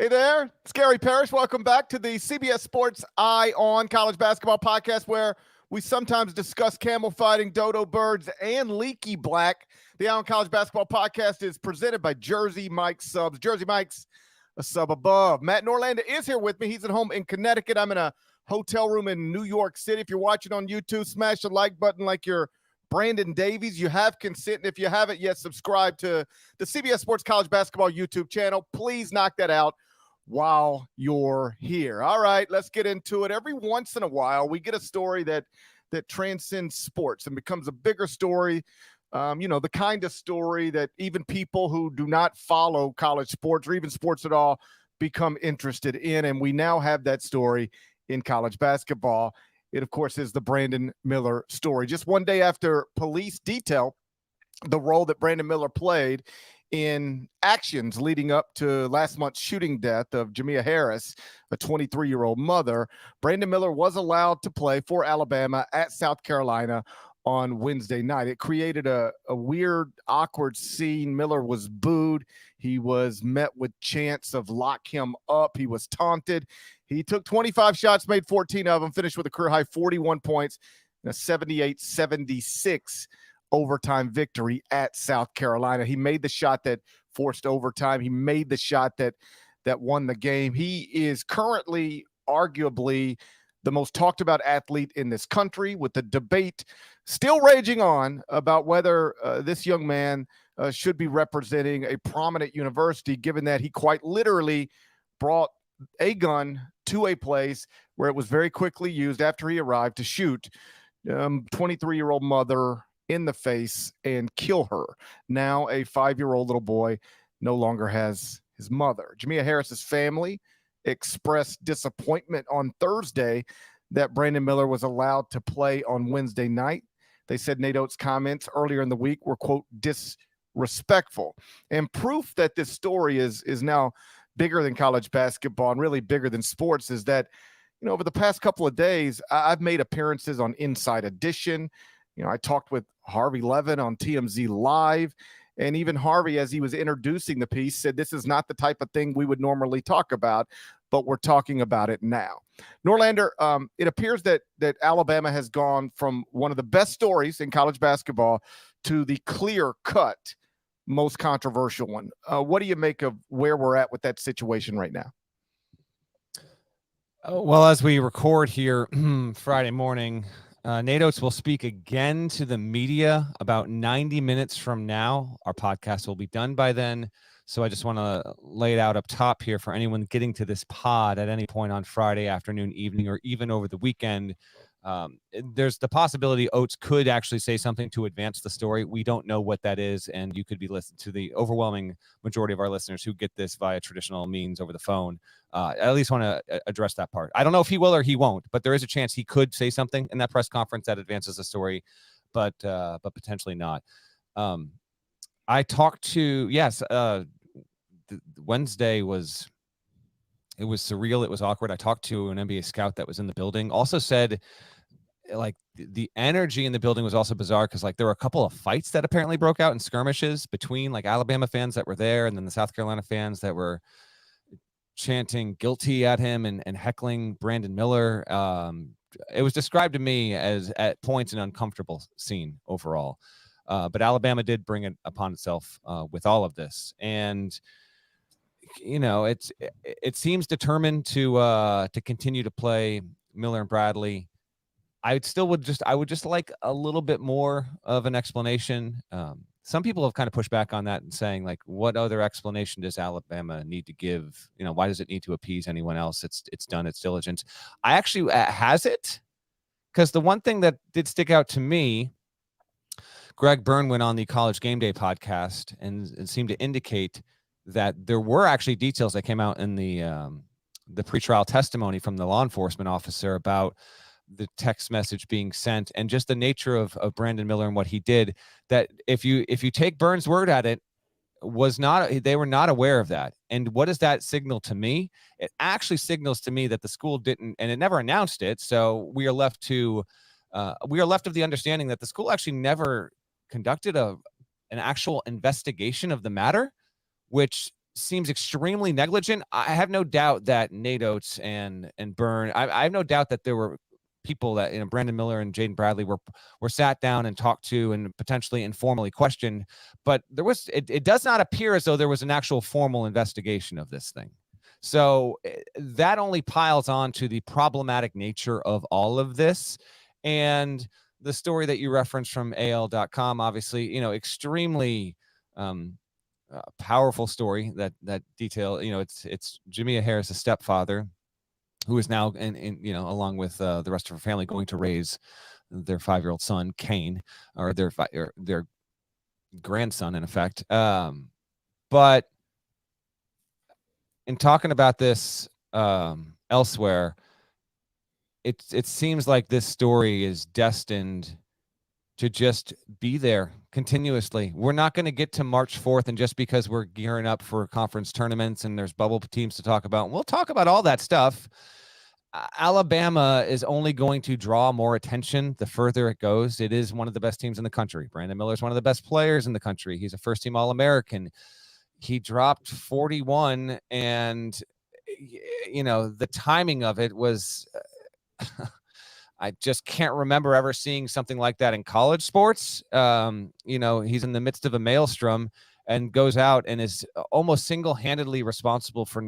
Hey there, it's Gary Parrish. Welcome back to the CBS Sports Eye on College Basketball podcast, where we sometimes discuss camel fighting, dodo birds, and leaky black. The Eye on College Basketball podcast is presented by Jersey Mike's Subs. Jersey Mike's a sub above. Matt Norlander is here with me. He's at home in Connecticut. I'm in a hotel room in New York City. If you're watching on YouTube, smash the like button like you're Brandon Davies. You have consent. And if you haven't yet, subscribe to the CBS Sports College Basketball YouTube channel. Please knock that out while you're here. All right, let's get into it. Every once in a while, we get a story that transcends sports and becomes a bigger story. The kind of story that even people who do not follow college sports or even sports at all become interested in. And we now have that story in college basketball. It, of course, is the Brandon Miller story. Just one day after police detail the role that Brandon Miller played in actions leading up to last month's shooting death of Jamea Harris, a 23-year-old mother, Brandon Miller was allowed to play for Alabama at South Carolina on Wednesday night. It created a weird, awkward scene. Miller was booed. He was met with chants of lock him up. He was taunted. He took 25 shots, made 14 of them, finished with a career high 41 points and a 78-76 overtime victory at South Carolina. He made the shot that forced overtime. He made the shot that won the game. He is currently arguably the most talked about athlete in this country, with the debate still raging on about whether this young man should be representing a prominent university, given that he quite literally brought a gun to a place where it was very quickly used after he arrived to shoot 23-year-old mother in the face and kill her. Now a 5-year-old little boy no longer has his mother. Jamea Harris's family expressed disappointment on Thursday that Brandon Miller was allowed to play on Wednesday night. They said Nate Oates' comments earlier in the week were, quote, disrespectful. And proof that this story is now bigger than college basketball and really bigger than sports is that, over the past couple of days, I've made appearances on Inside Edition. I talked with Harvey Levin on TMZ Live, and even Harvey, as he was introducing the piece, said this is not the type of thing we would normally talk about, but we're talking about it now. Norlander, it appears that Alabama has gone from one of the best stories in college basketball to the clear-cut most controversial one. What do you make of where we're at with that situation right now? Well, as we record here Friday morning, Nate Oates will speak again to the media about 90 minutes from now. Our podcast will be done by then. So I just want to lay it out up top here for anyone getting to this pod at any point on Friday afternoon, evening, or even over the weekend. There's the possibility Oates could actually say something to advance the story. We don't know what that is, and you could be listening to the overwhelming majority of our listeners who get this via traditional means over the phone. I at least want to address that part. I don't know if he will or he won't, but there is a chance he could say something in that press conference that advances the story, but potentially not. I talked to Wednesday was surreal. It was awkward. I talked to an NBA scout that was in the building. Also said, like, the energy in the building was also bizarre because, like, there were a couple of fights that apparently broke out in skirmishes between, like, Alabama fans that were there and then the South Carolina fans that were chanting guilty at him and heckling Brandon Miller. It was described to me as at points an uncomfortable scene overall. But Alabama did bring it upon itself with all of this. And it seems determined to continue to play Miller and Bradley. I would just like a little bit more of an explanation. Some people have kind of pushed back on that and saying, like, what other explanation does Alabama need to give? Why does it need to appease anyone else? It's done its diligence. I actually has it, because the one thing that did stick out to me, Greg Byrne went on the College Game Day podcast and seemed to indicate that there were actually details that came out in the pretrial testimony from the law enforcement officer about the text message being sent and just the nature of Brandon Miller and what he did, that if you take Byrne's word at it, they were not aware of that. And what does that signal to me? It actually signals to me that the school didn't, and it never announced it. So we are left of the understanding that the school actually never conducted an actual investigation of the matter, which seems extremely negligent. I have no doubt that Nate Oates and Byrne, I have no doubt that there were people that, Brandon Miller and Jaden Bradley were sat down and talked to and potentially informally questioned, but it does not appear as though there was an actual formal investigation of this thing. So that only piles on to the problematic nature of all of this. And the story that you referenced from AL.com, obviously, extremely powerful story that detail, it's Jamia Harris' stepfather, who is now along with the rest of her family going to raise their 5-year-old son, Kane, or their grandson, in effect. But in talking about this elsewhere, it seems like this story is destined to just be there continuously. We're not going to get to March 4th, and just because we're gearing up for conference tournaments and there's bubble teams to talk about, we'll talk about all that stuff. Alabama is only going to draw more attention the further it goes. It is one of the best teams in the country. Brandon Miller is one of the best players in the country. He's a first-team All-American. He dropped 41, and the timing of it was I just can't remember ever seeing something like that in college sports. He's in the midst of a maelstrom and goes out and is almost single-handedly responsible for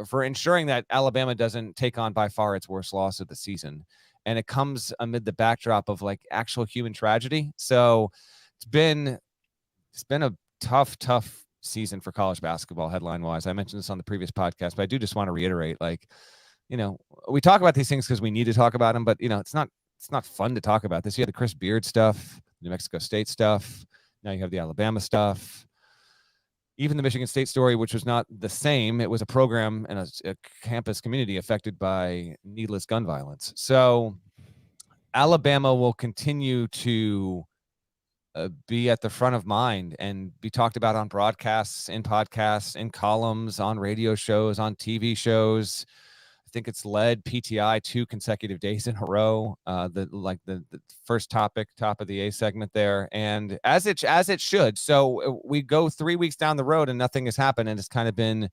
for ensuring that Alabama doesn't take on by far its worst loss of the season. And it comes amid the backdrop of like actual human tragedy. So it's been a tough season for college basketball headline wise. I mentioned this on the previous podcast, but I do just want to reiterate, we talk about these things because we need to talk about them, but it's not fun to talk about this. You had the Chris Beard stuff, New Mexico State stuff. Now you have the Alabama stuff. Even the Michigan State story, which was not the same. It was a program and a campus community affected by needless gun violence. So Alabama will continue to be at the front of mind and be talked about on broadcasts, in podcasts, in columns, on radio shows, on TV shows. I think it's led PTI 2 consecutive days in a row. The first top of the A segment there, and as it should. So we go 3 weeks down the road and nothing has happened, and it's kind of been,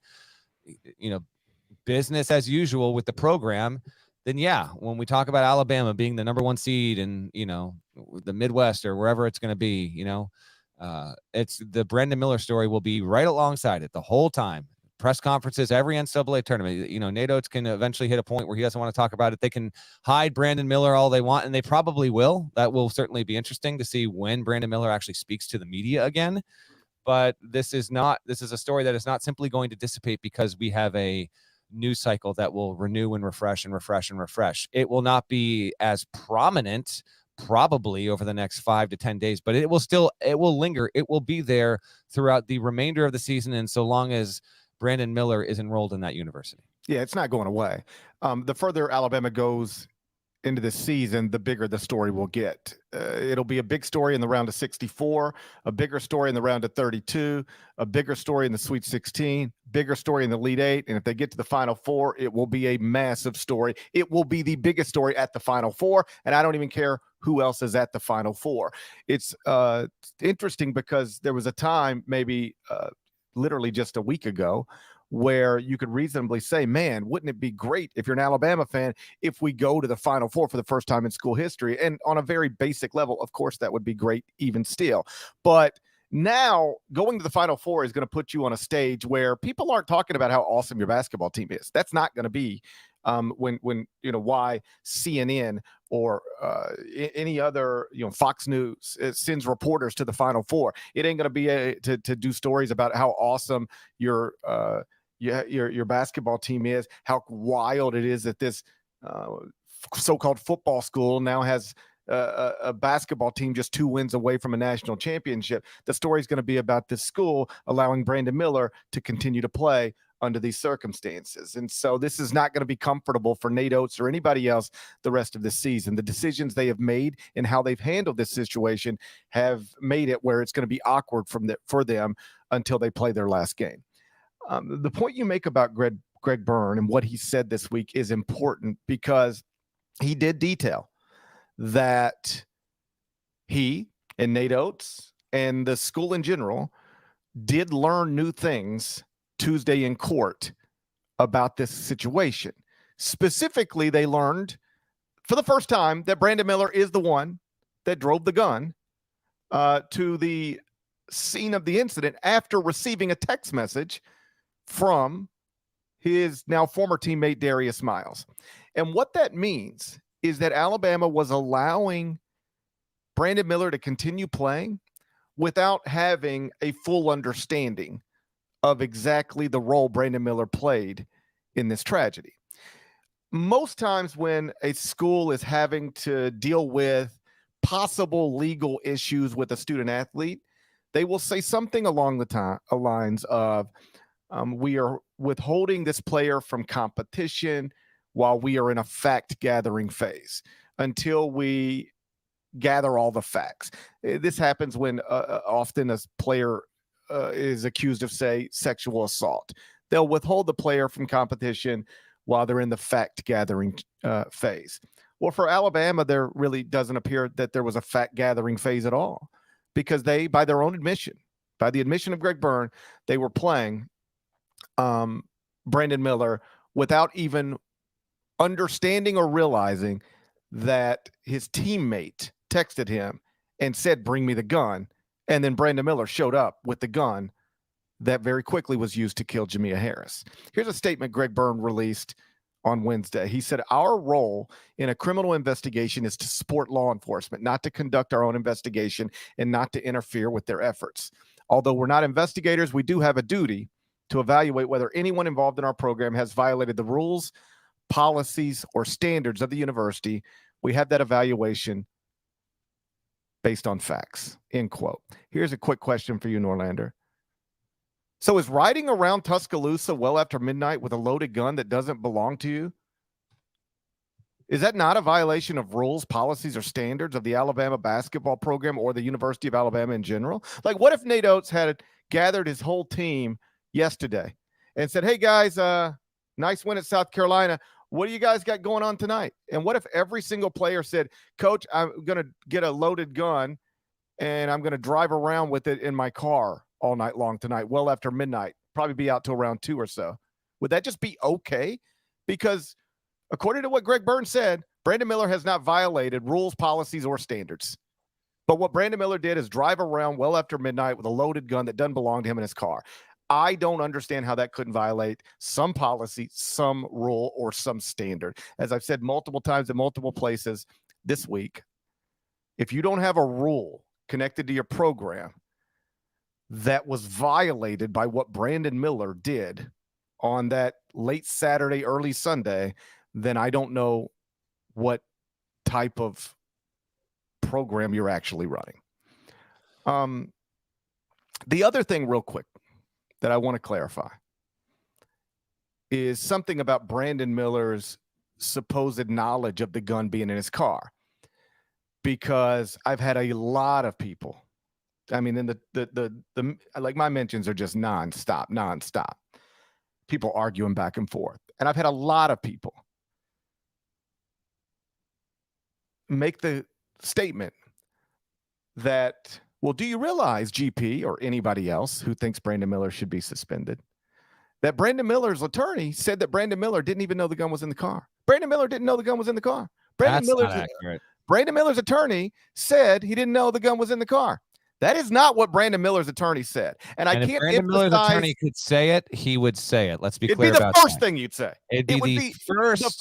business as usual with the program. Then yeah, when we talk about Alabama being the number 1 seed in the Midwest or wherever it's going to be, it's the Brandon Miller story will be right alongside it the whole time. Press conferences, every NCAA tournament. Nate Oates can eventually hit a point where he doesn't want to talk about it. They can hide Brandon Miller all they want, and they probably will. That will certainly be interesting to see when Brandon Miller actually speaks to the media again. But this is a story that is not simply going to dissipate because we have a news cycle that will renew and refresh and refresh and refresh. It will not be as prominent probably over the next 5 to 10 days, but it will linger. It will be there throughout the remainder of the season, and so long as Brandon Miller is enrolled in that university. Yeah, it's not going away. The further Alabama goes into the season, the bigger the story will get. It'll be a big story in the round of 64, a bigger story in the round of 32, a bigger story in the Sweet 16, bigger story in the Elite 8. And if they get to the Final Four, it will be a massive story. It will be the biggest story at the Final Four. And I don't even care who else is at the Final Four. It's interesting because there was a time, maybe literally just a week ago, where you could reasonably say, man, wouldn't it be great if you're an Alabama fan if we go to the Final Four for the first time in school history? And on a very basic level, of course, that would be great even still. But now going to the Final Four is going to put you on a stage where people aren't talking about how awesome your basketball team is. That's not going to be why CNN or any other, Fox News sends reporters to the Final Four. It ain't going to be to do stories about how awesome your basketball team is, how wild it is that this so-called football school now has a basketball team just 2 wins away from a national championship. The story is going to be about this school allowing Brandon Miller to continue to play under these circumstances. And so this is not going to be comfortable for Nate Oates or anybody else the rest of this season. The decisions they have made and how they've handled this situation have made it where it's going to be awkward for them until they play their last game. The point you make about Greg Byrne and what he said this week is important because he did detail that he and Nate Oates and the school in general did learn new things Tuesday in court about this situation. Specifically, they learned for the first time that Brandon Miller is the one that drove the gun to the scene of the incident after receiving a text message from his now former teammate Darius Miles. And what that means is that Alabama was allowing Brandon Miller to continue playing without having a full understanding of exactly the role Brandon Miller played in this tragedy. Most times when a school is having to deal with possible legal issues with a student athlete, they will say something along the lines of, we are withholding this player from competition while we are in a fact-gathering phase until we gather all the facts. This happens when often a player is accused of, say, sexual assault. They'll withhold the player from competition while they're in the fact-gathering phase. Well, for Alabama, there really doesn't appear that there was a fact-gathering phase at all, because they, by their own admission, by the admission of Greg Byrne, they were playing Brandon Miller without even understanding or realizing that his teammate texted him and said, "Bring me the gun." And then Brandon Miller showed up with the gun that very quickly was used to kill Jamia Harris. Here's a statement Greg Byrne released on Wednesday. He said, "Our role in a criminal investigation is to support law enforcement, not to conduct our own investigation and not to interfere with their efforts. Although we're not investigators, we do have a duty to evaluate whether anyone involved in our program has violated the rules, policies, or standards of the university. We have that evaluation based on facts," end quote. Here's a quick question for you, Norlander. So is riding around Tuscaloosa well after midnight with a loaded gun that doesn't belong to you, is that not a violation of rules, policies, or standards of the Alabama basketball program or the University of Alabama in general? Like, what if Nate Oates had gathered his whole team yesterday and said, "Hey, guys, nice win at South Carolina. What do you guys got going on tonight?" And what if every single player said, "Coach, I'm going to get a loaded gun and I'm going to drive around with it in my car all night long tonight, well after midnight, probably be out till around 2 or so." Would that just be okay? Because according to what Greg Byrne said, Brandon Miller has not violated rules, policies, or standards. But what Brandon Miller did is drive around well after midnight with a loaded gun that doesn't belong to him in his car. I don't understand how that couldn't violate some policy, some rule, or some standard. As I've said multiple times in multiple places this week, if you don't have a rule connected to your program that was violated by what Brandon Miller did on that late Saturday, early Sunday, then I don't know what type of program you're actually running. The other thing real quick that I want to clarify is something about Brandon Miller's supposed knowledge of the gun being in his car, because I've had a lot of people, I mean, in the like, my mentions are just nonstop. People arguing back and forth. And I've had a lot of people make the statement that, well, do you realize, GP or anybody else who thinks Brandon Miller should be suspended, that Brandon Miller's attorney said that Brandon Miller didn't even know the gun was in the car. Brandon Miller didn't know the gun was in the car. Brandon Miller's attorney said he didn't know the gun was in the car. That is not what Brandon Miller's attorney said. And I can't if Brandon Miller's attorney could say it, he would say it. Let's be clear about that. It'd be the first thing you'd say. It'd be the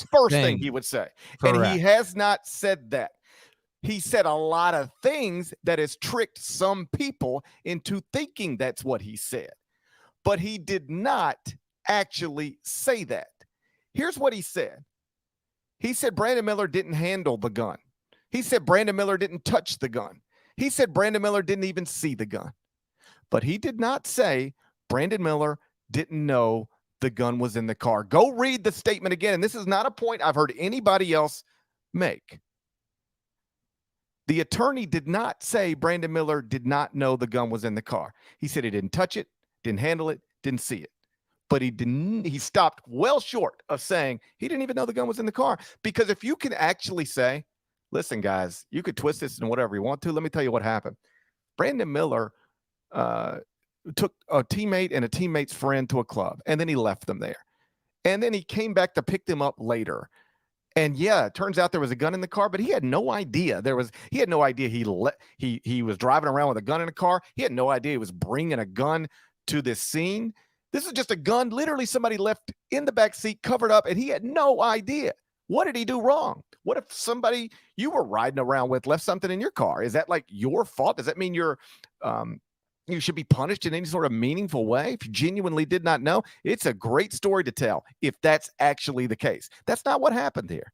first thing he would say. Correct. And he has not said that. He said a lot of things that has tricked some people into thinking that's what he said. But he did not actually say that. Here's what he said. He said Brandon Miller didn't handle the gun. He said Brandon Miller didn't touch the gun. He said Brandon Miller didn't even see the gun. But he did not say Brandon Miller didn't know the gun was in the car. Go read the statement again. And this is not a point I've heard anybody else make. The attorney did not say Brandon Miller did not know the gun was in the car. He said he didn't touch it, didn't handle it, didn't see it. But he stopped well short of saying he didn't even know the gun was in the car. Because if you can actually say, listen, guys, you could twist this and whatever you want to. Let me tell you what happened. Brandon Miller took a teammate and a teammate's friend to a club, and then he left them there. And then he came back to pick them up later. And yeah, it turns out there was a gun in the car, but he had no idea he had no idea he was driving around with a gun in a car. He had no idea he was bringing a gun to this scene. This is just a gun literally somebody left in the back seat covered up, and he had no idea. What did he do wrong? What if somebody you were riding around with left something in your car? Is that like your fault? Does that mean you should be punished in any sort of meaningful way if you genuinely did not know? It's a great story to tell if that's actually the case. That's not what happened here.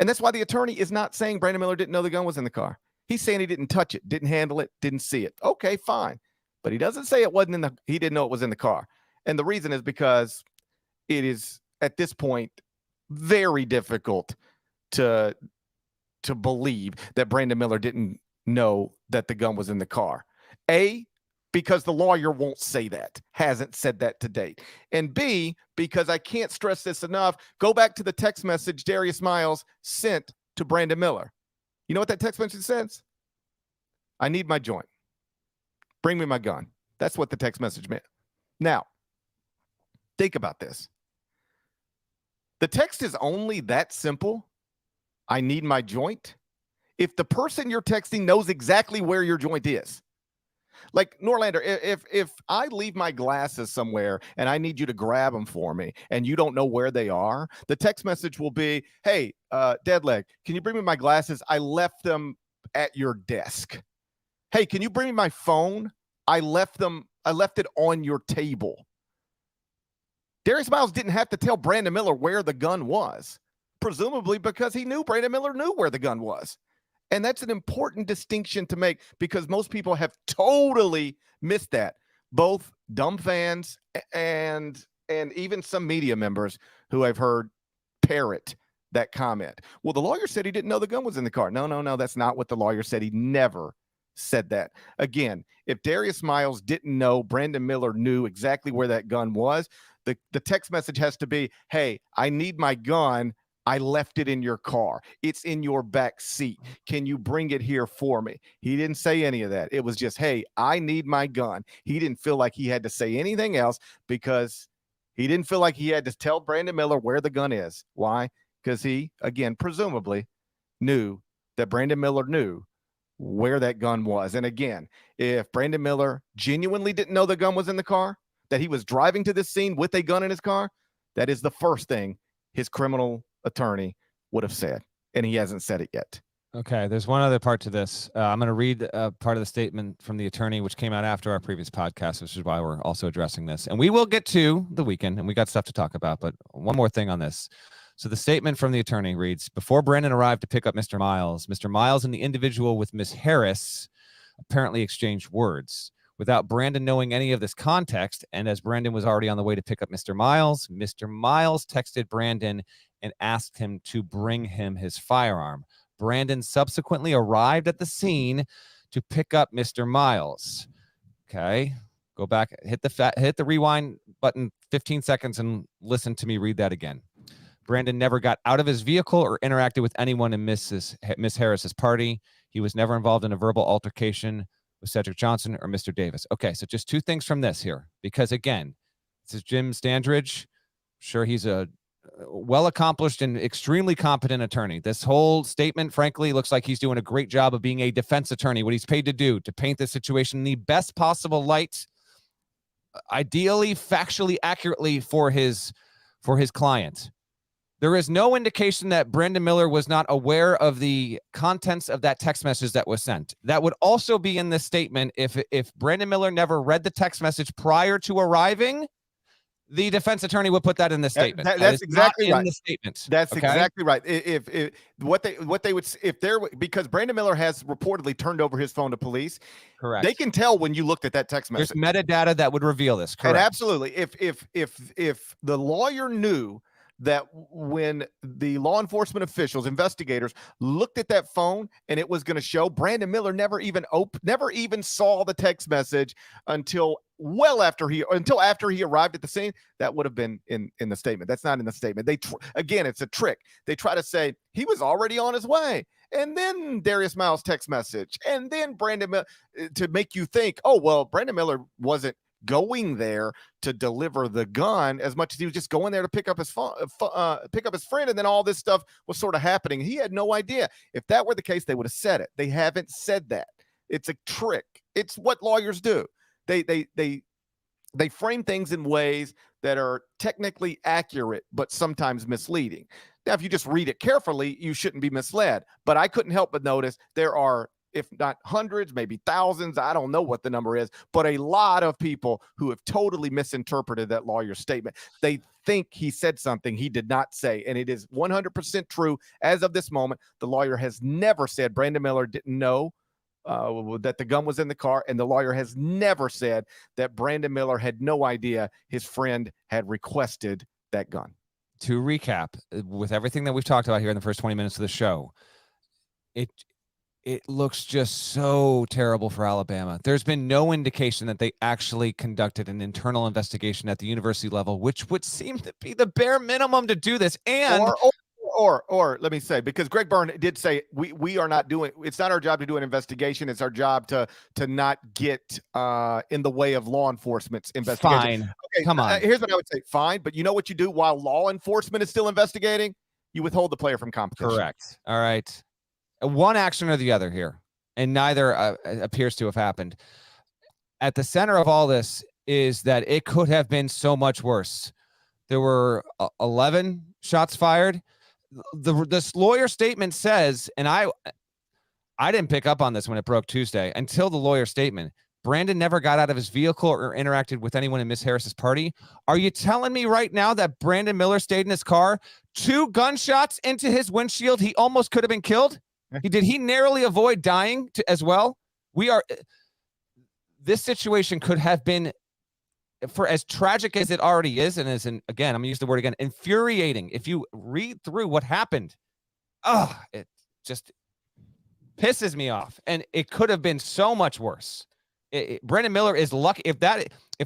And that's why the attorney is not saying Brandon Miller didn't know the gun was in the car. He's saying he didn't touch it, didn't handle it, didn't see it. Okay, fine. But he doesn't say he didn't know it was in the car. And the reason is because it is, at this point, very difficult to believe that Brandon Miller didn't know that the gun was in the car. A, because the lawyer won't say that, hasn't said that to date. And B, because I can't stress this enough, go back to the text message Darius Miles sent to Brandon Miller. You know what that text message says? I need my joint. Bring me my gun. That's what the text message meant. Now, think about this. The text is only that simple. I need my joint. If the person you're texting knows exactly where your joint is. Like, Norlander, if I leave my glasses somewhere and I need you to grab them for me and you don't know where they are, the text message will be, hey, Deadleg, can you bring me my glasses? I left them at your desk. Hey, can you bring me my phone? I left it on your table. Darius Miles didn't have to tell Brandon Miller where the gun was, presumably because he knew Brandon Miller knew where the gun was. And that's an important distinction to make because most people have totally missed that. Both dumb fans and even some media members who I've heard parrot that comment. Well, the lawyer said he didn't know the gun was in the car. No. That's not what the lawyer said. He never said that. Again, if Darius Miles didn't know, Brandon Miller knew exactly where that gun was, the text message has to be, hey, I need my gun. I left it in your car. It's in your back seat. Can you bring it here for me? He didn't say any of that. It was just, hey, I need my gun. He didn't feel like he had to say anything else because he didn't feel like he had to tell Brandon Miller where the gun is. Why? Because he, again, presumably knew that Brandon Miller knew where that gun was. And again, if Brandon Miller genuinely didn't know the gun was in the car, that he was driving to this scene with a gun in his car, that is the first thing his criminal attorney would have said, and he hasn't said it yet. Okay, there's one other part to this. I'm going to read part of the statement from the attorney, which came out after our previous podcast, which is why we're also addressing this. And we will get to the weekend, and we got stuff to talk about, but one more thing on this. So the statement from the attorney reads, before Brandon arrived to pick up Mr. Miles and the individual with Miss Harris apparently exchanged words. Without Brandon knowing any of this context, and as Brandon was already on the way to pick up Mr. Miles texted Brandon and asked him to bring him his firearm. Brandon subsequently arrived at the scene to pick up Mr. Miles. Okay, go back, hit the rewind button 15 seconds and listen to me read that again. Brandon never got out of his vehicle or interacted with anyone in Miss Harris's party. He was never involved in a verbal altercation with Cedric Johnson or Mr. Davis. Okay, so just two things from this here, because again, this is Jim Standridge. Sure, he's a well-accomplished and extremely competent attorney. This whole statement, frankly, looks like he's doing a great job of being a defense attorney, what he's paid to do, to paint the situation in the best possible light, ideally, factually, accurately for his client. There is no indication that Brandon Miller was not aware of the contents of that text message that was sent. That would also be in this statement. If Brandon Miller never read the text message prior to arriving, the defense attorney would put that in the statement. That's exactly right. In the statement. That's exactly right. Because Brandon Miller has reportedly turned over his phone to police. Correct. They can tell when you looked at that text message. There's metadata that would reveal this. Correct. And absolutely. If the lawyer knew that when the law enforcement officials, investigators looked at that phone and it was going to show, Brandon Miller never even saw the text message until after he arrived at the scene. That would have been in the statement. That's not in the statement. Again, it's a trick. They try to say he was already on his way. and then Darius Miles text message, and then Brandon Miller, to make you think, oh, well, Brandon Miller wasn't going there to deliver the gun as much as he was just going there to pick up his friend, and then all this stuff was sort of happening. He had no idea. If that were the case, they would have said it. They haven't said that. It's a trick. It's what lawyers do. They frame things in ways that are technically accurate, but sometimes misleading. Now, if you just read it carefully, you shouldn't be misled. But I couldn't help but notice there are, if not hundreds, maybe thousands, I don't know what the number is, but a lot of people who have totally misinterpreted that lawyer's statement. They think he said something he did not say, and it is 100% true as of this moment. The lawyer has never said Brandon Miller didn't know that the gun was in the car, and the lawyer has never said that Brandon Miller had no idea his friend had requested that gun. To recap, with everything that we've talked about here in the first 20 minutes of the show, it looks just so terrible for Alabama. There's been no indication that they actually conducted an internal investigation at the university level, which would seem to be the bare minimum to do this. And or let me say, because Greg Byrne did say we are not doing, it's not our job to do an investigation. It's our job to not get in the way of law enforcement's investigation. Fine. Okay, come on. Here's what I would say. Fine, but you know what you do while law enforcement is still investigating? You withhold the player from competition. Correct. All right. One action or the other here, and neither appears to have happened. At the center of all this is that it could have been so much worse. There were 11 shots fired. This lawyer statement says, and I didn't pick up on this when it broke Tuesday until the lawyer statement. Brandon never got out of his vehicle or interacted with anyone in Miss Harris's party. Are you telling me right now that Brandon Miller stayed in his car? 2 gunshots into his windshield. He almost could have been killed. Did he narrowly avoid dying as well? This situation could have been, for as tragic as it already is, and again, I'm gonna use the word again, infuriating. If you read through what happened, it just pisses me off. And it could have been so much worse. Brandon Miller is lucky if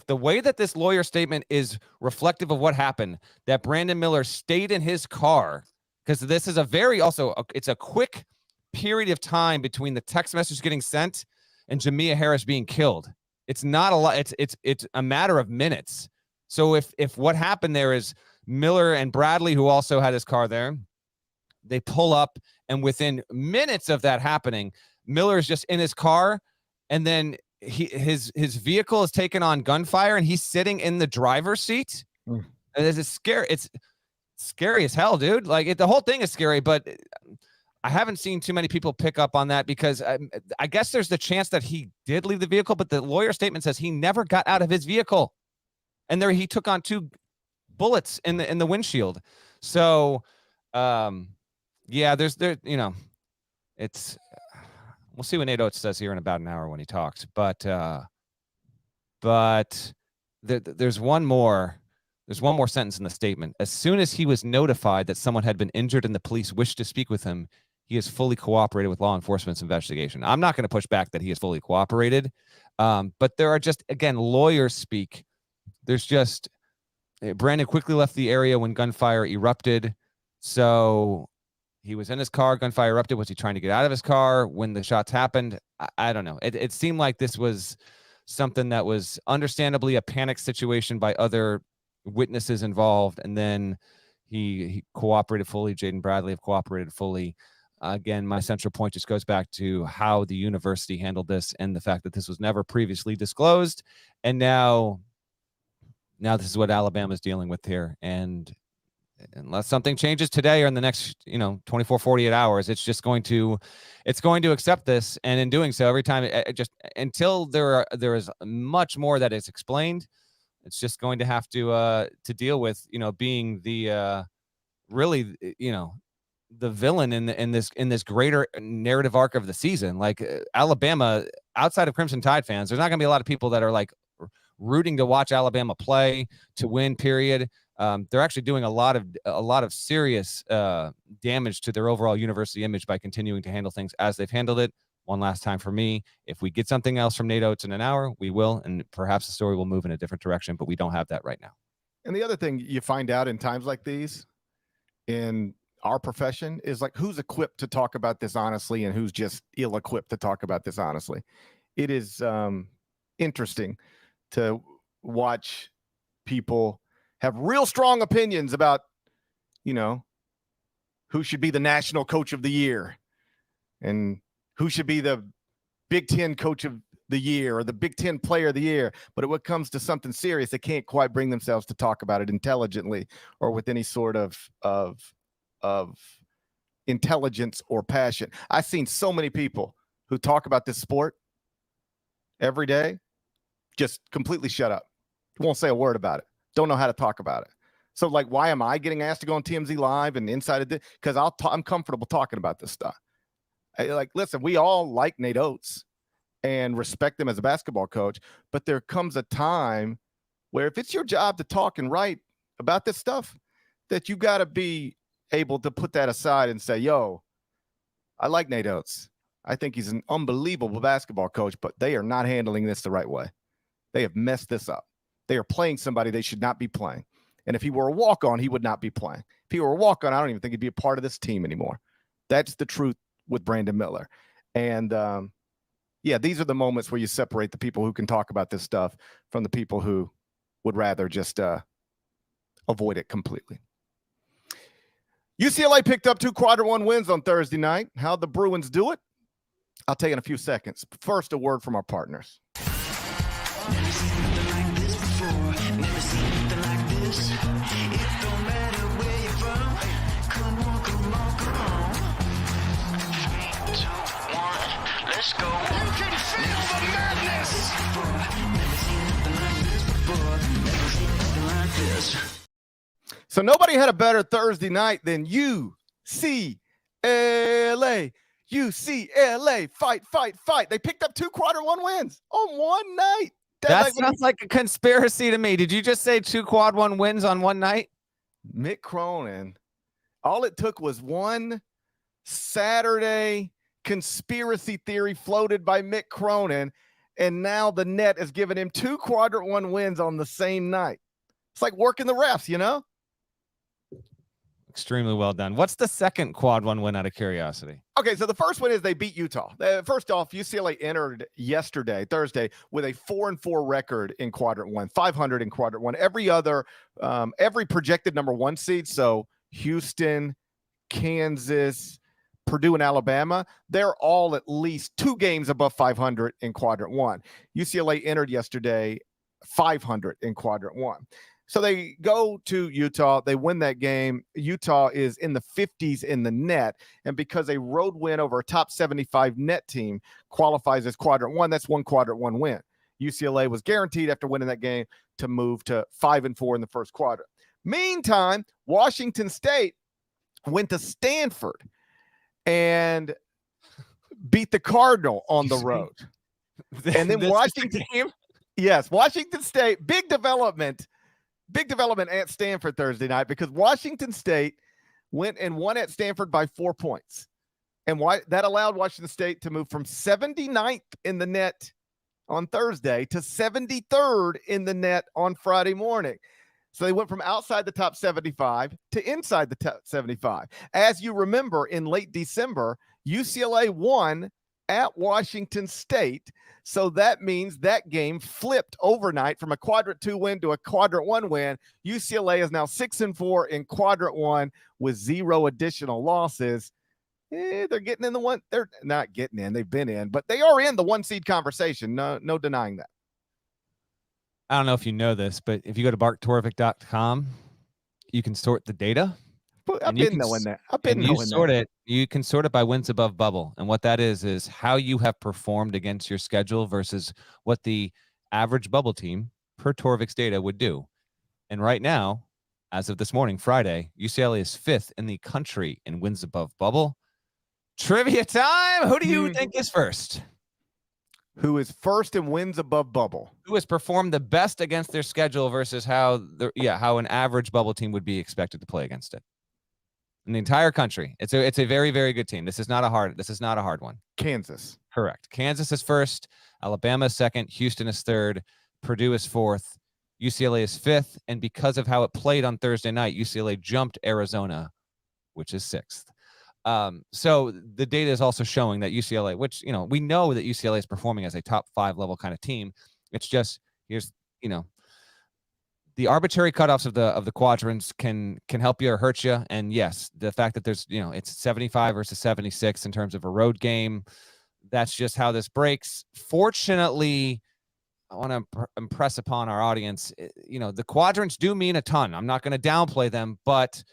the way that this lawyer statement is reflective of what happened, that Brandon Miller stayed in his car, because this is it's a quick period of time between the text message getting sent and Jamia Harris being killed. It's not a lot. It's a matter of minutes. So if what happened there is Miller and Bradley, who also had his car there, they pull up, and within minutes of that happening, Miller is just in his car, and then his vehicle is taken on gunfire, and he's sitting in the driver's seat. And it's scary. It's scary as hell, dude. Like the whole thing is scary, but I haven't seen too many people pick up on that, because I guess there's the chance that he did leave the vehicle, but the lawyer statement says he never got out of his vehicle, and he took on 2 bullets in the windshield. So, yeah, it's we'll see what Nate Oates says here in about an hour when he talks, but there's one more sentence in the statement. As soon as he was notified that someone had been injured and the police wished to speak with him, he has fully cooperated with law enforcement's investigation. I'm not going to push back that he has fully cooperated, but there are just, again, lawyers speak. There's just, Brandon quickly left the area when gunfire erupted. So he was in his car, gunfire erupted. Was he trying to get out of his car when the shots happened? I don't know. It seemed like this was something that was understandably a panic situation by other witnesses involved, and then he cooperated fully. Jaden Bradley have cooperated fully. Again, my central point just goes back to how the university handled this, and the fact that this was never previously disclosed, and now this is what Alabama's dealing with here. And unless something changes today or in the next 24 48 hours, it's going to accept this, and in doing so, every time until there is much more that is explained, it's just going to have to deal with being the really the villain in this greater narrative arc of the season. Like Alabama, outside of Crimson Tide fans, there's not going to be a lot of people that are like rooting to watch Alabama play to win. Period. They're actually doing a lot of serious damage to their overall university image by continuing to handle things as they've handled it. One last time for me, if we get something else from Nate Oates in an hour, we will, and perhaps the story will move in a different direction, but we don't have that right now. And the other thing you find out in times like these, in our profession is like, who's equipped to talk about this honestly and who's just ill-equipped to talk about this honestly. It is interesting to watch people have real strong opinions about, who should be the national coach of the year and who should be the Big Ten coach of the year or the Big Ten player of the year. But when it comes to something serious, they can't quite bring themselves to talk about it intelligently or with any sort of intelligence or passion. I've seen so many people who talk about this sport every day just completely shut up. Won't say a word about it. Don't know how to talk about it. So, like, why am I getting asked to go on TMZ Live and Inside of this? Because I'm comfortable talking about this stuff. Listen, we all like Nate Oates and respect him as a basketball coach, but there comes a time where if it's your job to talk and write about this stuff, that you got to be able to put that aside and say, yo, I like Nate Oates. I think he's an unbelievable basketball coach, but they are not handling this the right way. They have messed this up. They are playing somebody they should not be playing. And if he were a walk-on, he would not be playing. If he were a walk-on, I don't even think he'd be a part of this team anymore. That's the truth with Brandon Miller. And, these are the moments where you separate the people who can talk about this stuff from the people who would rather just avoid it completely. UCLA picked up 2 quadrant 1 wins on Thursday night. How'd the Bruins do it? I'll tell you in a few seconds. First, a word from our partners. Never seen nothing like this before. Never seen nothing like this. It don't matter where you're from. Come on, come on, come on. 3, 2, 1, let's go. You can feel the madness. Never seen nothing like this before. Never seen nothing like this. So nobody had a better Thursday night than UCLA. UCLA, fight. They picked up 2 quadrant 1 wins on one night. That sounds like a conspiracy to me. Did you just say 2 quad 1 wins on one night? Mick Cronin. All it took was one Saturday conspiracy theory floated by Mick Cronin, and now the net has given him 2 quadrant 1 wins on the same night. It's like working the refs, Extremely well done. What's the second quad 1 win out of curiosity? Okay, so the first one is they beat Utah. First off, UCLA entered Thursday, with a 4-4 record in quadrant 1, 500 in quadrant 1. Every projected number 1 seed, so Houston, Kansas, Purdue, and Alabama, they're all at least 2 games above 500 in quadrant 1. UCLA entered yesterday 500 in quadrant 1. So they go to Utah. They win that game. Utah is in the 50s in the net. And because a road win over a top 75 net team qualifies as quadrant 1, that's 1 quadrant 1 win. UCLA was guaranteed after winning that game to move to 5-4 in the first quadrant. Meantime, Washington State went to Stanford and beat the Cardinal on the road. And then Washington State, big development at Stanford Thursday night, because Washington State went and won at Stanford by 4 points. And that allowed Washington State to move from 79th in the net on Thursday to 73rd in the net on Friday morning. So they went from outside the top 75 to inside the top 75. As you remember, in late December, UCLA won at Washington State. So that means that game flipped overnight from a quadrant 2 win to a quadrant 1 win. UCLA is now 6-4 in quadrant 1 with 0 additional losses. They're getting in the one. They're not getting in. They've been in, but they are in the 1 seed conversation. No denying that. I don't know if you know this, but if you go to barktorvik.com, you can sort the data. I've been knowing that. You can sort it by wins above bubble. And what that is how you have performed against your schedule versus what the average bubble team per Torvik's data would do. And right now, as of this morning, Friday, UCLA is 5th in the country in wins above bubble. Trivia time. Who do you think is first? Who is first in wins above bubble? Who has performed the best against their schedule versus how an average bubble team would be expected to play against it? In the entire country. It's a very, very good team. This is not a hard one. Kansas. Correct. Kansas is first, Alabama is second, Houston is third, Purdue is fourth, UCLA is 5th, and because of how it played on Thursday night, UCLA jumped Arizona which is 6th. So the data is also showing that UCLA, which, we know that UCLA is performing as a top 5 level kind of team. It's just, here's, the arbitrary cutoffs of the quadrants can help you or hurt you. And yes, the fact that there's, it's 75 versus 76 in terms of a road game, that's just how this breaks. Fortunately, I want to impress upon our audience, the quadrants do mean a ton. I'm not going to downplay them, but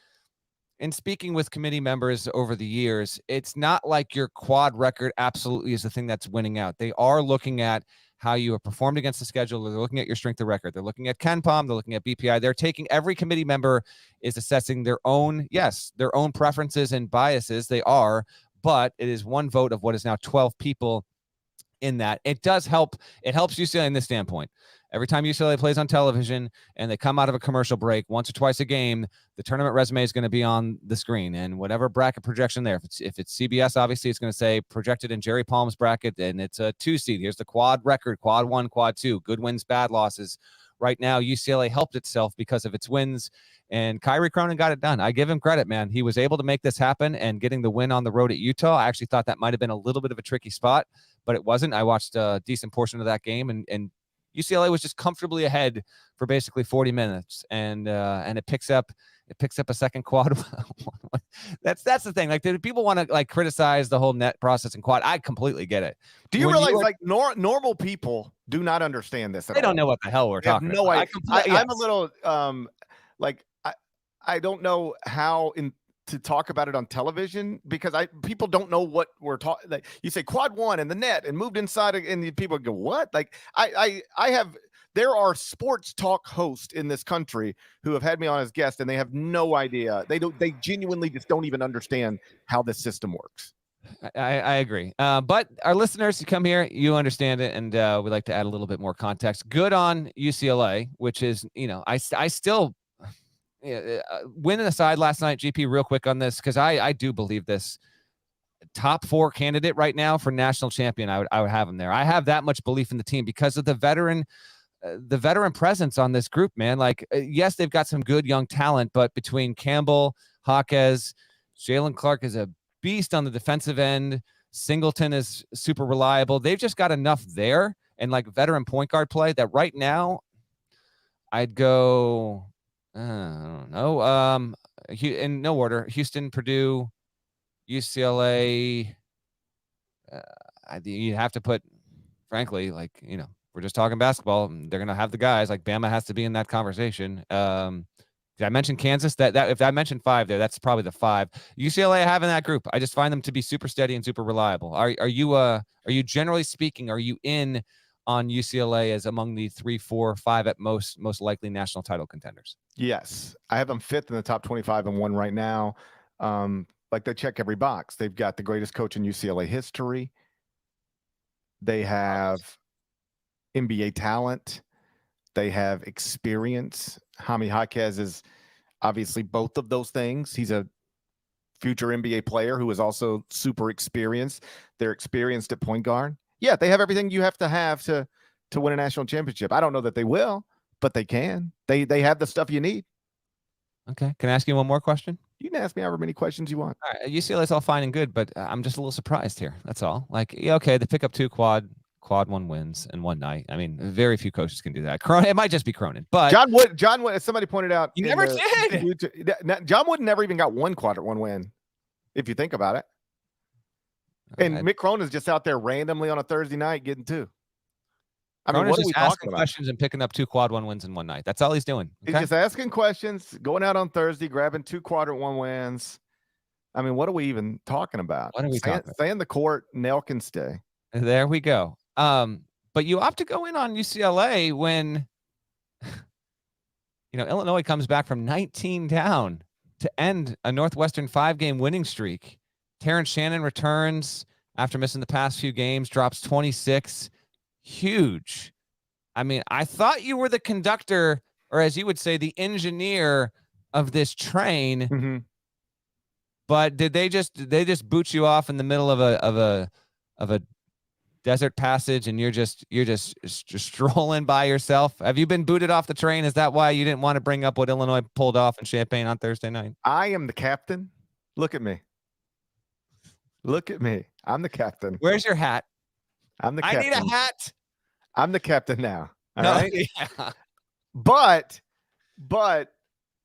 in speaking with committee members over the years, it's not like your quad record absolutely is the thing that's winning out. They are looking at how you have performed against the schedule. They're looking at your strength of record. They're looking at KenPom. They're looking at BPI. They're taking, every committee member is assessing their own preferences and biases. They are, but it is one vote of what is now 12 people in that. It does help. It helps UCLA in this standpoint. Every time UCLA plays on television and they come out of a commercial break once or twice a game, the tournament resume is going to be on the screen, and whatever bracket projection there. If it's CBS, obviously it's going to say projected in Jerry Palm's bracket, and it's a 2 seed. Here's the quad record: quad 1, quad 2, good wins, bad losses. Right now, UCLA helped itself because of its wins, and Kyrie Cronin got it done. I give him credit, man. He was able to make this happen, and getting the win on the road at Utah, I actually thought that might have been a little bit of a tricky spot, but it wasn't. I watched a decent portion of that game, and UCLA was just comfortably ahead for basically 40 minutes, and it picks up a second quad. That's the thing. Like, people want to criticize the whole net process and quad. I completely get it. Do you realize normal people do not understand this at all? They don't know what the hell we're talking about. No idea. I'm a little I don't know how to talk about it on television, because people don't know what we're talking. Like, you say quad 1 and the net and moved inside, and people go, what? Like, there are sports talk hosts in this country who have had me on as guest, and they have no idea. They genuinely just don't even understand how this system works. I agree. But our listeners, you come here, you understand it, and we like to add a little bit more context. Good on UCLA, which is, I still winning aside last night, GP, real quick on this, because I do believe this. Top 4 candidate right now for national champion, I would have him there. I have that much belief in the team because of the veteran presence on this group, man. Like, yes, they've got some good young talent, but between Campbell, Jaquez, Jalen Clark is a beast on the defensive end. Singleton is super reliable. They've just got enough there, and veteran point guard play, that right now I'd go, I don't know, in no order: Houston, Purdue, UCLA. You have to put, frankly, we're just talking basketball. They're going to have the guys. Bama has to be in that conversation. Did I mention Kansas? That if I mentioned 5 there, that's probably the 5. UCLA having that group, I just find them to be super steady and super reliable. Are you generally speaking, are you in on UCLA as among the 3, 4, 5 at most likely national title contenders? Yes, I have them 5th in the top 25 and 1 right now. They check every box. They've got the greatest coach in UCLA history. They have NBA talent. They have experience. Jaime Jaquez is obviously both of those things. He's a future NBA player who is also super experienced. They're experienced at point guard. Yeah, they have everything you have to win a national championship. I don't know that they will, but they can. They have the stuff you need. Okay. Can I ask you one more question? You can ask me however many questions you want. All right. UCLA's all fine and good, but I'm just a little surprised here. That's all. Okay, they pick up 2 quad 1 wins in one night. I mean, very few coaches can do that. It might just be Cronin, but John Wood, as somebody pointed out, you never did. John Wood never even got 1 quad 1 win, if you think about it. And Mick Cronin's just out there randomly on a Thursday night getting 2. I mean, what are we talking about? Questions and picking up 2 quad 1 wins in one night. That's all he's doing. Okay? He's just asking questions, going out on Thursday, grabbing 2 quad 1 wins. I mean, what are we even talking about? What are we talking about? Stay in the court. Nell can stay. There we go. But you opt to go in on UCLA when, Illinois comes back from 19 down to end a Northwestern 5-game winning streak. Terrence Shannon returns after missing the past few games, drops 26. Huge. I mean, I thought you were the conductor, or as you would say, the engineer of this train. Mm-hmm. But did they just boot you off in the middle of a desert passage, and you're just strolling by yourself? Have you been booted off the train? Is that why you didn't want to bring up what Illinois pulled off in Champaign on Thursday night? I am the captain. Look at me. Look at me. I'm the captain. Where's your hat? I'm the I captain. need a hat. I'm the captain now. All No, right. yeah. But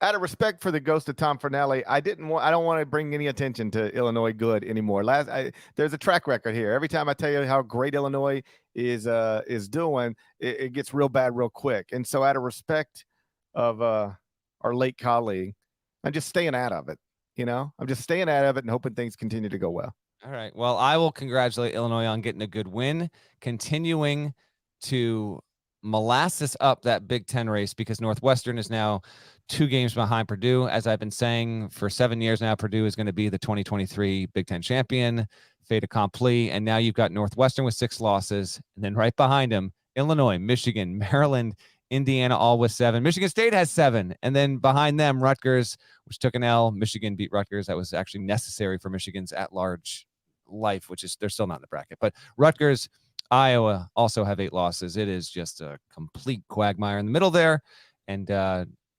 out of respect for the ghost of Tom Fornelli, I don't want to bring any attention to Illinois good anymore. There's a track record here. Every time I tell you how great Illinois is doing, it gets real bad real quick. And so out of respect of our late colleague, I'm just staying out of it. I'm just staying out of it and hoping things continue to go well. All right. Well, I will congratulate Illinois on getting a good win, continuing to molasses up that Big Ten race, because Northwestern is now 2 games behind Purdue. As I've been saying for 7 years now, Purdue is going to be the 2023 Big Ten champion, fait accompli. And now you've got Northwestern with 6 losses. And then right behind them, Illinois, Michigan, Maryland, Indiana, all with 7. Michigan State has 7. And then behind them, Rutgers, which took an L. Michigan beat Rutgers. That was actually necessary for Michigan's at-large life, which is they're still not in the bracket. But Rutgers, Iowa also have 8 losses. It is just a complete quagmire in the middle there. And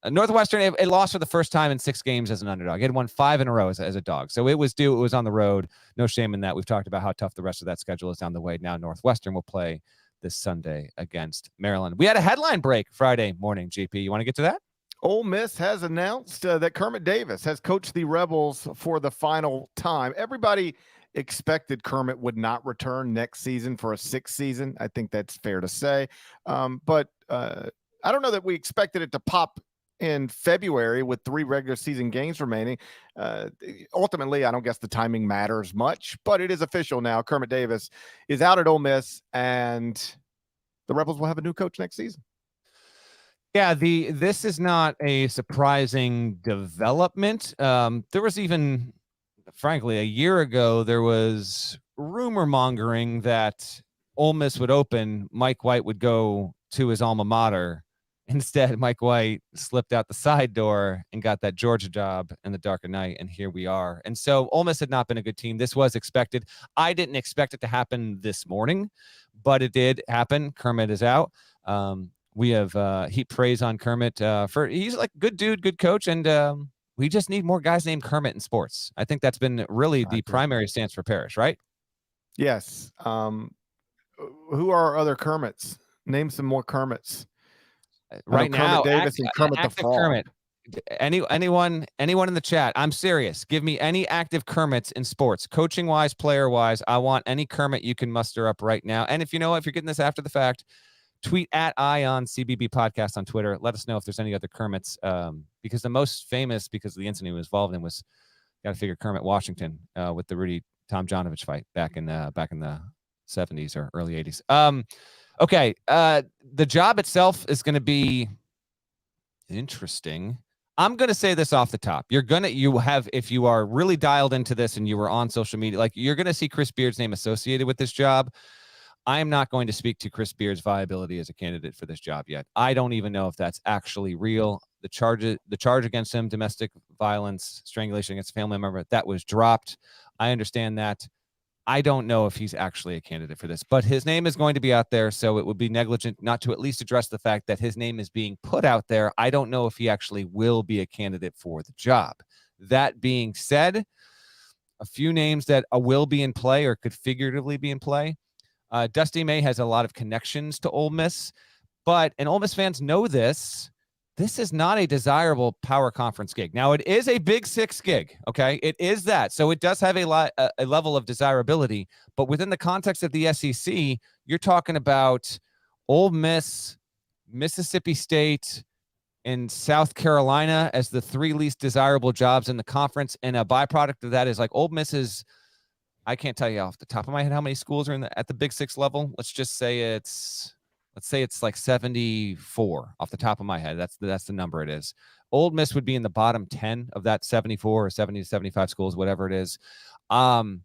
Northwestern, it lost for the first time in 6 games as an underdog. It had won 5 in a row as a dog. So it was due. It was on the road. No shame in that. We've talked about how tough the rest of that schedule is down the way. Now Northwestern will play this Sunday against Maryland. We had a headline break Friday morning, GP. You want to get to that? Ole Miss has announced that Kermit Davis has coached the Rebels for the final time. Everybody expected Kermit would not return next season for a 6th season. I think that's fair to say. But I don't know that we expected it to pop in February with 3 regular season games remaining. Ultimately, I don't guess the timing matters much, but it is official now. Kermit Davis is out at Ole Miss, and the Rebels will have a new coach next season. Yeah, this is not a surprising development. There was even, frankly, a year ago, there was rumor mongering that Ole Miss would open, Mike White would go to his alma mater. Instead, Mike White slipped out the side door and got that Georgia job in the dark of night, and here we are. And so Ole Miss had not been a good team. This was expected. I didn't expect it to happen this morning, but it did happen. Kermit is out. We have heaped praise on Kermit for he's like good dude, good coach, and we just need more guys named Kermit in sports. I think that's been really the primary stance for Parrish, right? Yes. Who are our other Kermits? Name some more Kermits. Right now, Kermit Davis and Kermit the Frog. Kermit. Anyone in the chat? I'm serious. Give me any active Kermits in sports, coaching wise, player wise. I want any Kermit you can muster up right now. And if you know, if you're getting this after the fact, tweet at Ion CBB podcast on Twitter. Let us know if there's any other Kermits. Because the most famous, because of the incident he was involved in, was got to figure Kermit Washington with the Rudy Tomjanovich fight back in the 70s or early 80s. Okay. The job itself is going to be interesting. I'm going to say this off the top. If you are really dialed into this and you were on social media, like you're going to see Chris Beard's name associated with this job. I am not going to speak to Chris Beard's viability as a candidate for this job yet. I don't even know if that's actually real. The charge against him, domestic violence, strangulation against a family member, that was dropped. I understand that. I don't know if he's actually a candidate for this, but his name is going to be out there, so it would be negligent not to at least address the fact that his name is being put out there. I don't know if he actually will be a candidate for the job. That being said, a few names that will be in play or could figuratively be in play. Dusty May has a lot of connections to Ole Miss, and Ole Miss fans know this. This is not a desirable power conference gig. Now, it is a Big 6 gig, okay? It is that. So it does have a level of desirability, but within the context of the SEC, you're talking about Ole Miss, Mississippi State, and South Carolina as the 3 least desirable jobs in the conference. And a byproduct of that is like Ole Miss is, I can't tell you off the top of my head how many schools are at the Big 6 level. Let's say it's like 74 off the top of my head. That's the number it is. Ole Miss would be in the bottom 10 of that 74 or 70 to 75 schools, whatever it is. I'm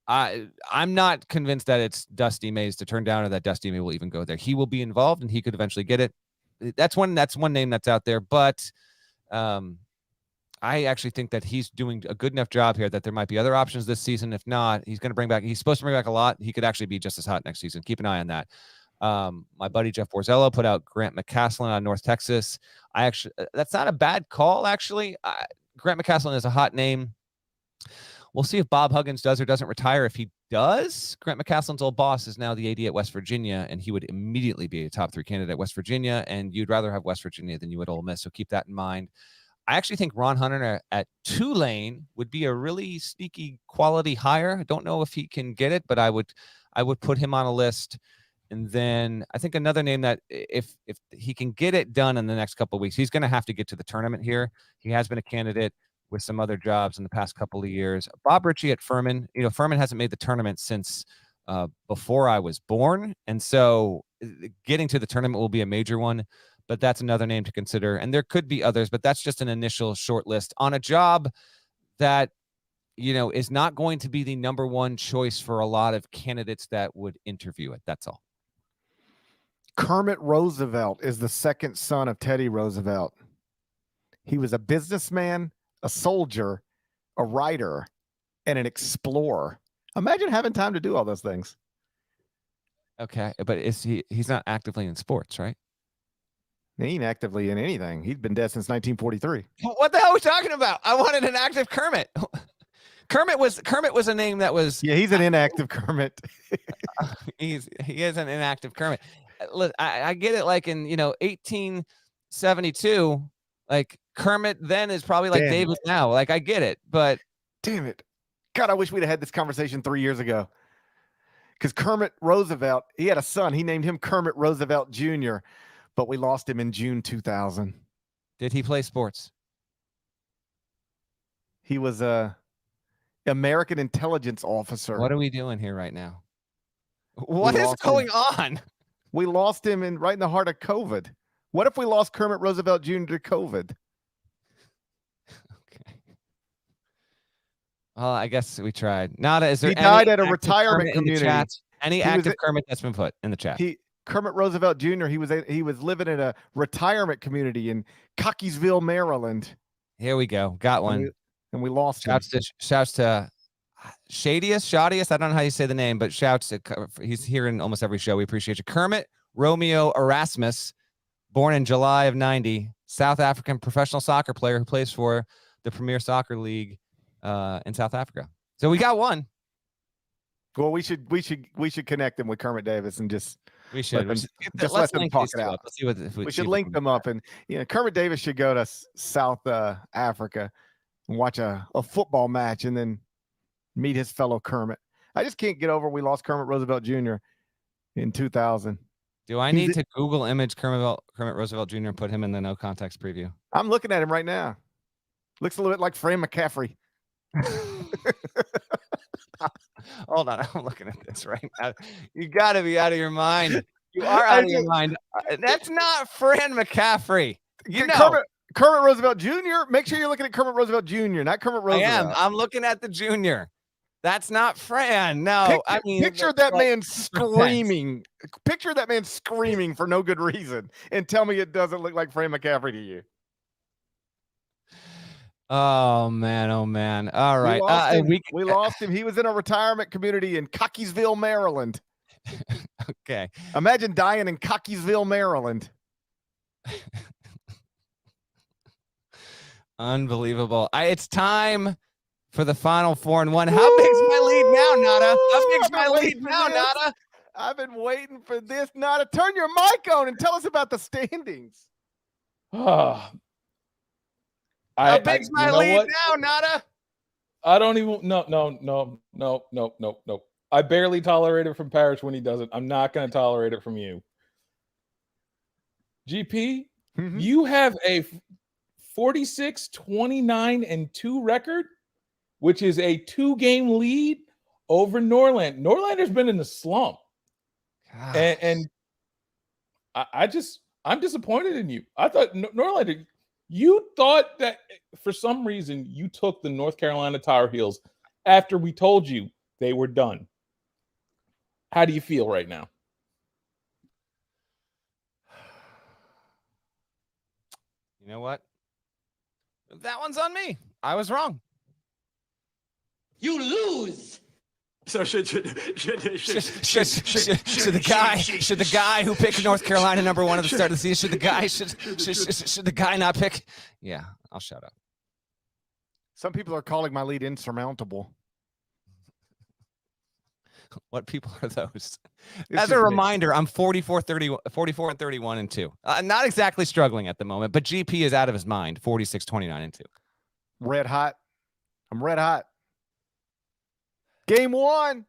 not convinced that it's Dusty May's to turn down or that Dusty May will even go there. He will be involved and he could eventually get it. That's one name that's out there, but I actually think that he's doing a good enough job here that there might be other options this season. If not, he's supposed to bring back a lot. He could actually be just as hot next season. Keep an eye on that. My buddy Jeff Borzello put out Grant McCaslin on North Texas. That's not a bad call, actually. Grant McCasland is a hot name. We'll see if Bob Huggins does or doesn't retire. If he does, Grant McCasland's old boss is now the AD at West Virginia, and he would immediately be a top 3 candidate at West Virginia, and you'd rather have West Virginia than you would Ole Miss, so keep that in mind. I actually think Ron Hunter at Tulane would be a really sneaky quality hire. I don't know if he can get it, but I would put him on a list. And then I think another name that if he can get it done in the next couple of weeks, he's going to have to get to the tournament here. He has been a candidate with some other jobs in the past couple of years. Bob Ritchie at Furman. Furman hasn't made the tournament since before I was born. And so getting to the tournament will be a major one, but that's another name to consider. And there could be others, but that's just an initial short list on a job that, is not going to be the number one choice for a lot of candidates that would interview it. That's all. Kermit Roosevelt is the second son of Teddy Roosevelt. He was a businessman, a soldier, a writer, and an explorer. Imagine having time to do all those things. Okay, but he's not actively in sports, right? He ain't actively in anything. He's been dead since 1943. What the hell are we talking about? I wanted an active Kermit. Kermit was a name that was. Yeah, he's an inactive Kermit. He is an inactive Kermit. I get it. Like in 1872, like Kermit then is probably like David now. Like I get it, but damn it, God, I wish we'd have had this conversation 3 years ago. Because Kermit Roosevelt, he had a son. He named him Kermit Roosevelt Jr., but we lost him in June 2000. Did he play sports? He was a American intelligence officer. What are we doing here right now? What is going on? We lost him right in the heart of COVID. What if we lost Kermit Roosevelt Jr. to COVID? Okay. Well, I guess we tried. Nada, is there he died at a retirement community. Any active Kermit that's been put in the chat? Kermit Roosevelt Jr. He was living in a retirement community in Cockeysville, Maryland. Here we go. Got one. And we lost him. Shouts to Shadius. I don't know how you say the name, but shouts to, he's here in almost every show. We appreciate you. Kermit Romeo Erasmus, born in July of 90, South African professional soccer player who plays for the Premier Soccer League in South Africa. So we got one. Well, we should connect them with Kermit Davis and just let them talk it out. Let's see what we should link them up, and Kermit Davis should go to South Africa and watch a football match, and then meet his fellow Kermit. I just can't get over we lost Kermit Roosevelt Jr. in 2000. Do I need to Google image Kermit Roosevelt Jr. and put him in the no context preview? I'm looking at him right now. Looks a little bit like Fran McCaffrey. Hold on, I'm looking at this right now. You got to be out of your mind. You are out of your mind. That's not Fran McCaffrey. Kermit Roosevelt Jr. Make sure you're looking at Kermit Roosevelt Jr., not Kermit Roosevelt. I am. I'm looking at the junior. That's not Fran. No, picture that man screaming. Picture that man screaming for no good reason, and tell me it doesn't look like Fran McCaffrey to you. Oh man! All right, we lost him. He was in a retirement community in Cockeysville, Maryland. Okay. Imagine dying in Cockeysville, Maryland. Unbelievable. It's time for the final 4-1. How big's my lead now, Nada? How big's my lead now, Nada? I've been waiting for this. Nada, turn your mic on and tell us about the standings. How big's my lead now, Nada? I don't even. No. I barely tolerate it from Parrish when he does it. I'm not going to tolerate it from you. GP, you have a 46-29-2 record, which is a 2-game lead over Norlander. Norlander's been in the slump. And I'm disappointed in you. I thought Norlander, you thought that for some reason you took the North Carolina Tar Heels after we told you they were done. How do you feel right now? You know what? That one's on me. I was wrong. You lose. So should the guy who picked North Carolina #1 at the start of the season, should the guy not pick? Yeah, I'll shut up. Some people are calling my lead insurmountable. What people are those? It's As just a me. reminder, I'm 44 and 31 and 2. Not exactly struggling at the moment, but GP is out of his mind, 46, 29 and 2. Red hot. I'm red hot. Game 1,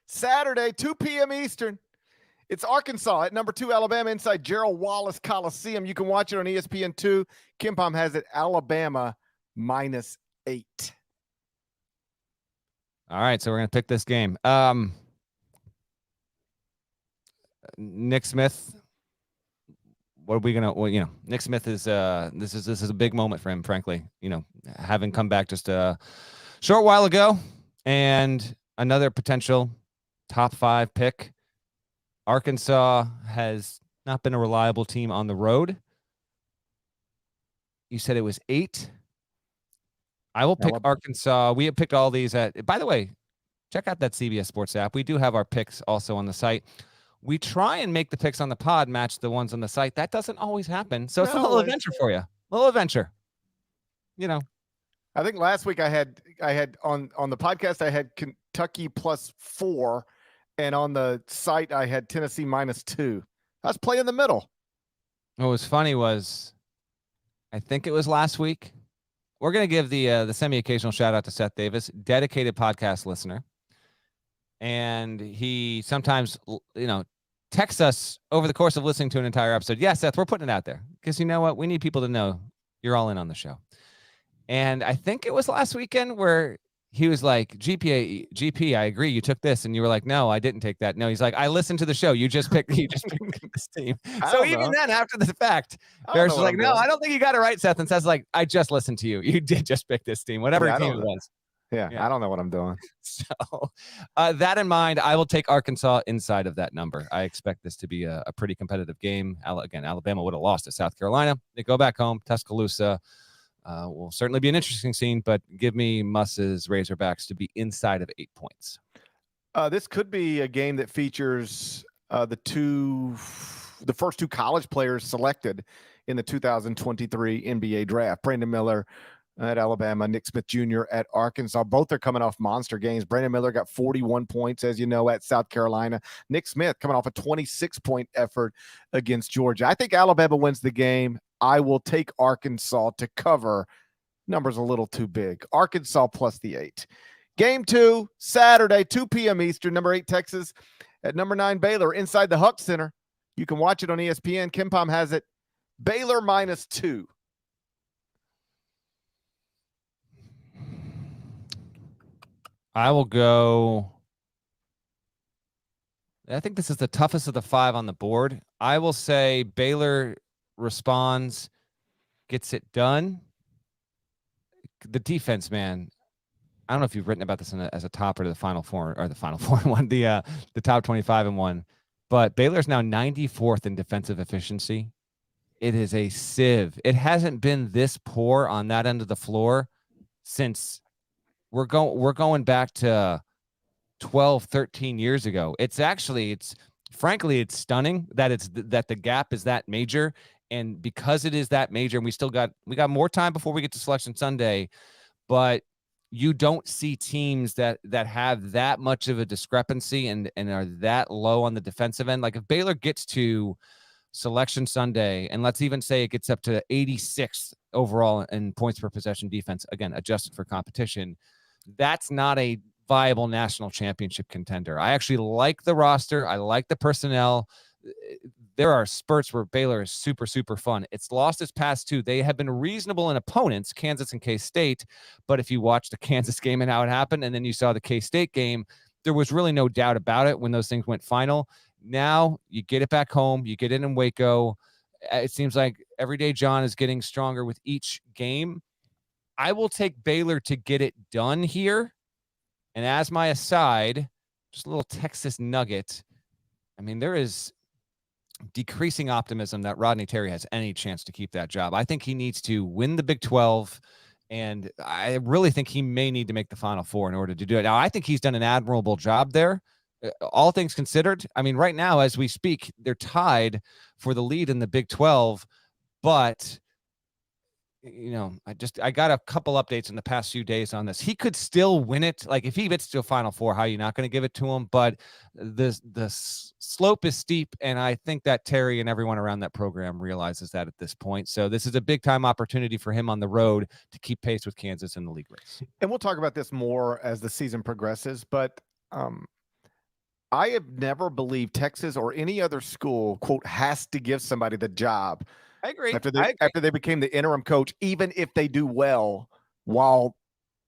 Saturday, 2 p.m. Eastern. It's Arkansas at number 2, Alabama, inside Gerald Wallace Coliseum. You can watch it on ESPN2. KenPom has it, Alabama -8. All right, so we're going to pick this game. Nick Smith, what are we going to, well, Nick Smith is, this is a big moment for him, frankly, having come back just a short while ago, and another potential top 5 pick. Arkansas has not been a reliable team on the road. You said it was 8. I will pick Arkansas. We have picked all these by the way, check out that CBS Sports app. We do have our picks also on the site. We try and make the picks on the pod match the ones on the site. That doesn't always happen. So it's a little adventure for you. A little adventure. I think last week I had on the podcast, I had Kentucky +4, and on the site I had Tennessee -2. I was playing the middle. What was funny was, I think it was last week. We're going to give the semi-occasional shout out to Seth Davis, dedicated podcast listener. And he sometimes, texts us over the course of listening to an entire episode. Yeah, Seth, we're putting it out there because you know what? We need people to know you're all in on the show. And I think it was last weekend where he was like, GP, I agree. You took this. And you were like, no, I didn't take that. No, he's like, I listened to the show. You just picked this team. So even then, after the fact, Parrish was like, no, I don't think you got it right, Seth. And Seth's like, I just listened to you. You did just pick this team, whatever team it was. Yeah, I don't know what I'm doing. So that in mind, I will take Arkansas inside of that number. I expect this to be a pretty competitive game. Again, Alabama would have lost to South Carolina. They go back home. Tuscaloosa will certainly be an interesting scene, but give me Muss's Razorbacks to be inside of 8 points. This could be a game that features the first 2 college players selected in the 2023 NBA draft. Brandon Miller at Alabama, Nick Smith Jr. at Arkansas. Both are coming off monster games. Brandon Miller got 41 points, as you know, at South Carolina. Nick Smith coming off a 26-point effort against Georgia. I think Alabama wins the game. I will take Arkansas to cover. Number's a little too big. Arkansas +8. Game 2, Saturday, 2 p.m. Eastern, number 8 Texas at number 9 Baylor inside the Huck Center. You can watch it on ESPN. KenPom has it, Baylor -2. I will go. I think this is the toughest of the 5 on the board. I will say Baylor responds, gets it done. The defense, man. I don't know if you've written about this as a topper to the Final Four or the Final Four and one, the top 25 and 1. But Baylor's now 94th in defensive efficiency. It is a sieve. It hasn't been this poor on that end of the floor since we're going back to 12, 13 years ago. Frankly, it's stunning that the gap is that major. And because it is that major, and we got more time before we get to Selection Sunday, but you don't see teams that have that much of a discrepancy and are that low on the defensive end. Like if Baylor gets to Selection Sunday, and let's even say it gets up to 86th overall in points per possession defense, again, adjusted for competition, that's not a viable national championship contender. I actually like the roster. I like the personnel. There are spurts where Baylor is super, super fun. It's lost its past 2. They have been reasonable in opponents, Kansas and K-State. But if you watch the Kansas game and how it happened, and then you saw the K-State game, there was really no doubt about it when those things went final. Now you get it back home. You get it in Waco. It seems like Everyday John is getting stronger with each game. I will take Baylor to get it done here. And as my aside, just a little Texas nugget. I mean, there is decreasing optimism that Rodney Terry has any chance to keep that job. I think he needs to win the Big 12, and I really think he may need to make the Final Four in order to do it. Now, I think he's done an admirable job there. All things considered, I mean, right now, as we speak, they're tied for the lead in the Big 12, but I got a couple updates in the past few days on this. He could still win it. Like if he gets to a Final Four, how are you not going to give it to him? But the slope is steep, and I think that Terry and everyone around that program realizes that at this point. So this is a big time opportunity for him on the road to keep pace with Kansas in the league race. And we'll talk about this more as the season progresses, but I have never believed Texas or any other school, quote, has to give somebody the job. I agree. After they became the interim coach, even if they do well while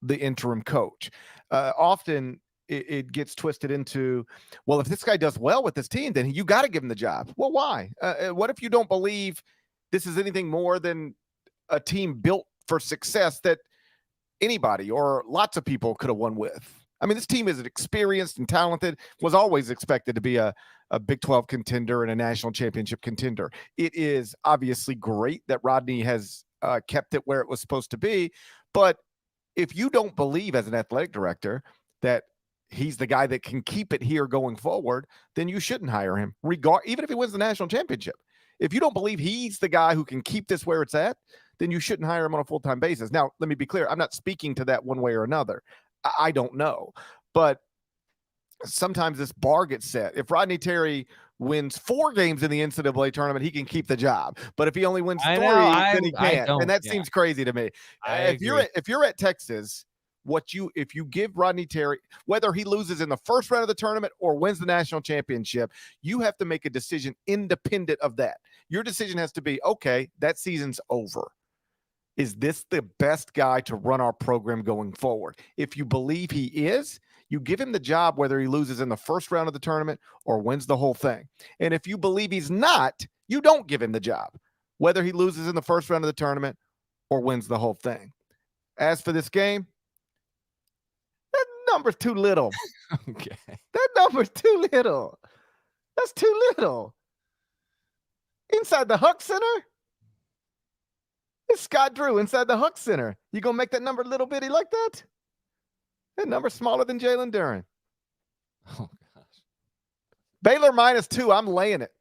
the interim coach. Often it gets twisted into, well, if this guy does well with this team, then you got to give him the job. Well, why? What if you don't believe this is anything more than a team built for success that anybody or lots of people could have won with? I mean, this team is experienced and talented, was always expected to be a Big 12 contender and a national championship contender. It is obviously great that Rodney has kept it where it was supposed to be. But if you don't believe as an athletic director that he's the guy that can keep it here going forward, then you shouldn't hire him, even if he wins the national championship. If you don't believe he's the guy who can keep this where it's at, then you shouldn't hire him on a full-time basis. Now, let me be clear. I'm not speaking to that one way or another. I don't know. But sometimes this bar gets set. If Rodney Terry wins 4 games in the NCAA tournament, he can keep the job. But if he only wins 3, then he can't. And that seems crazy to me. If you're at Texas, if you give Rodney Terry, whether he loses in the first round of the tournament or wins the national championship, you have to make a decision independent of that. Your decision has to be, okay, that season's over. Is this the best guy to run our program going forward? If you believe he is, you give him the job whether he loses in the first round of the tournament or wins the whole thing. And if you believe he's not, you don't give him the job, whether he loses in the first round of the tournament or wins the whole thing. As for this game, that number's too little. Okay. That number's too little. That's too little. Inside the Huck Center? It's Scott Drew inside the Huck Center. You gonna make that number little bitty like that? That number's smaller than Jalen Duren. Oh gosh. Baylor -2. I'm laying it.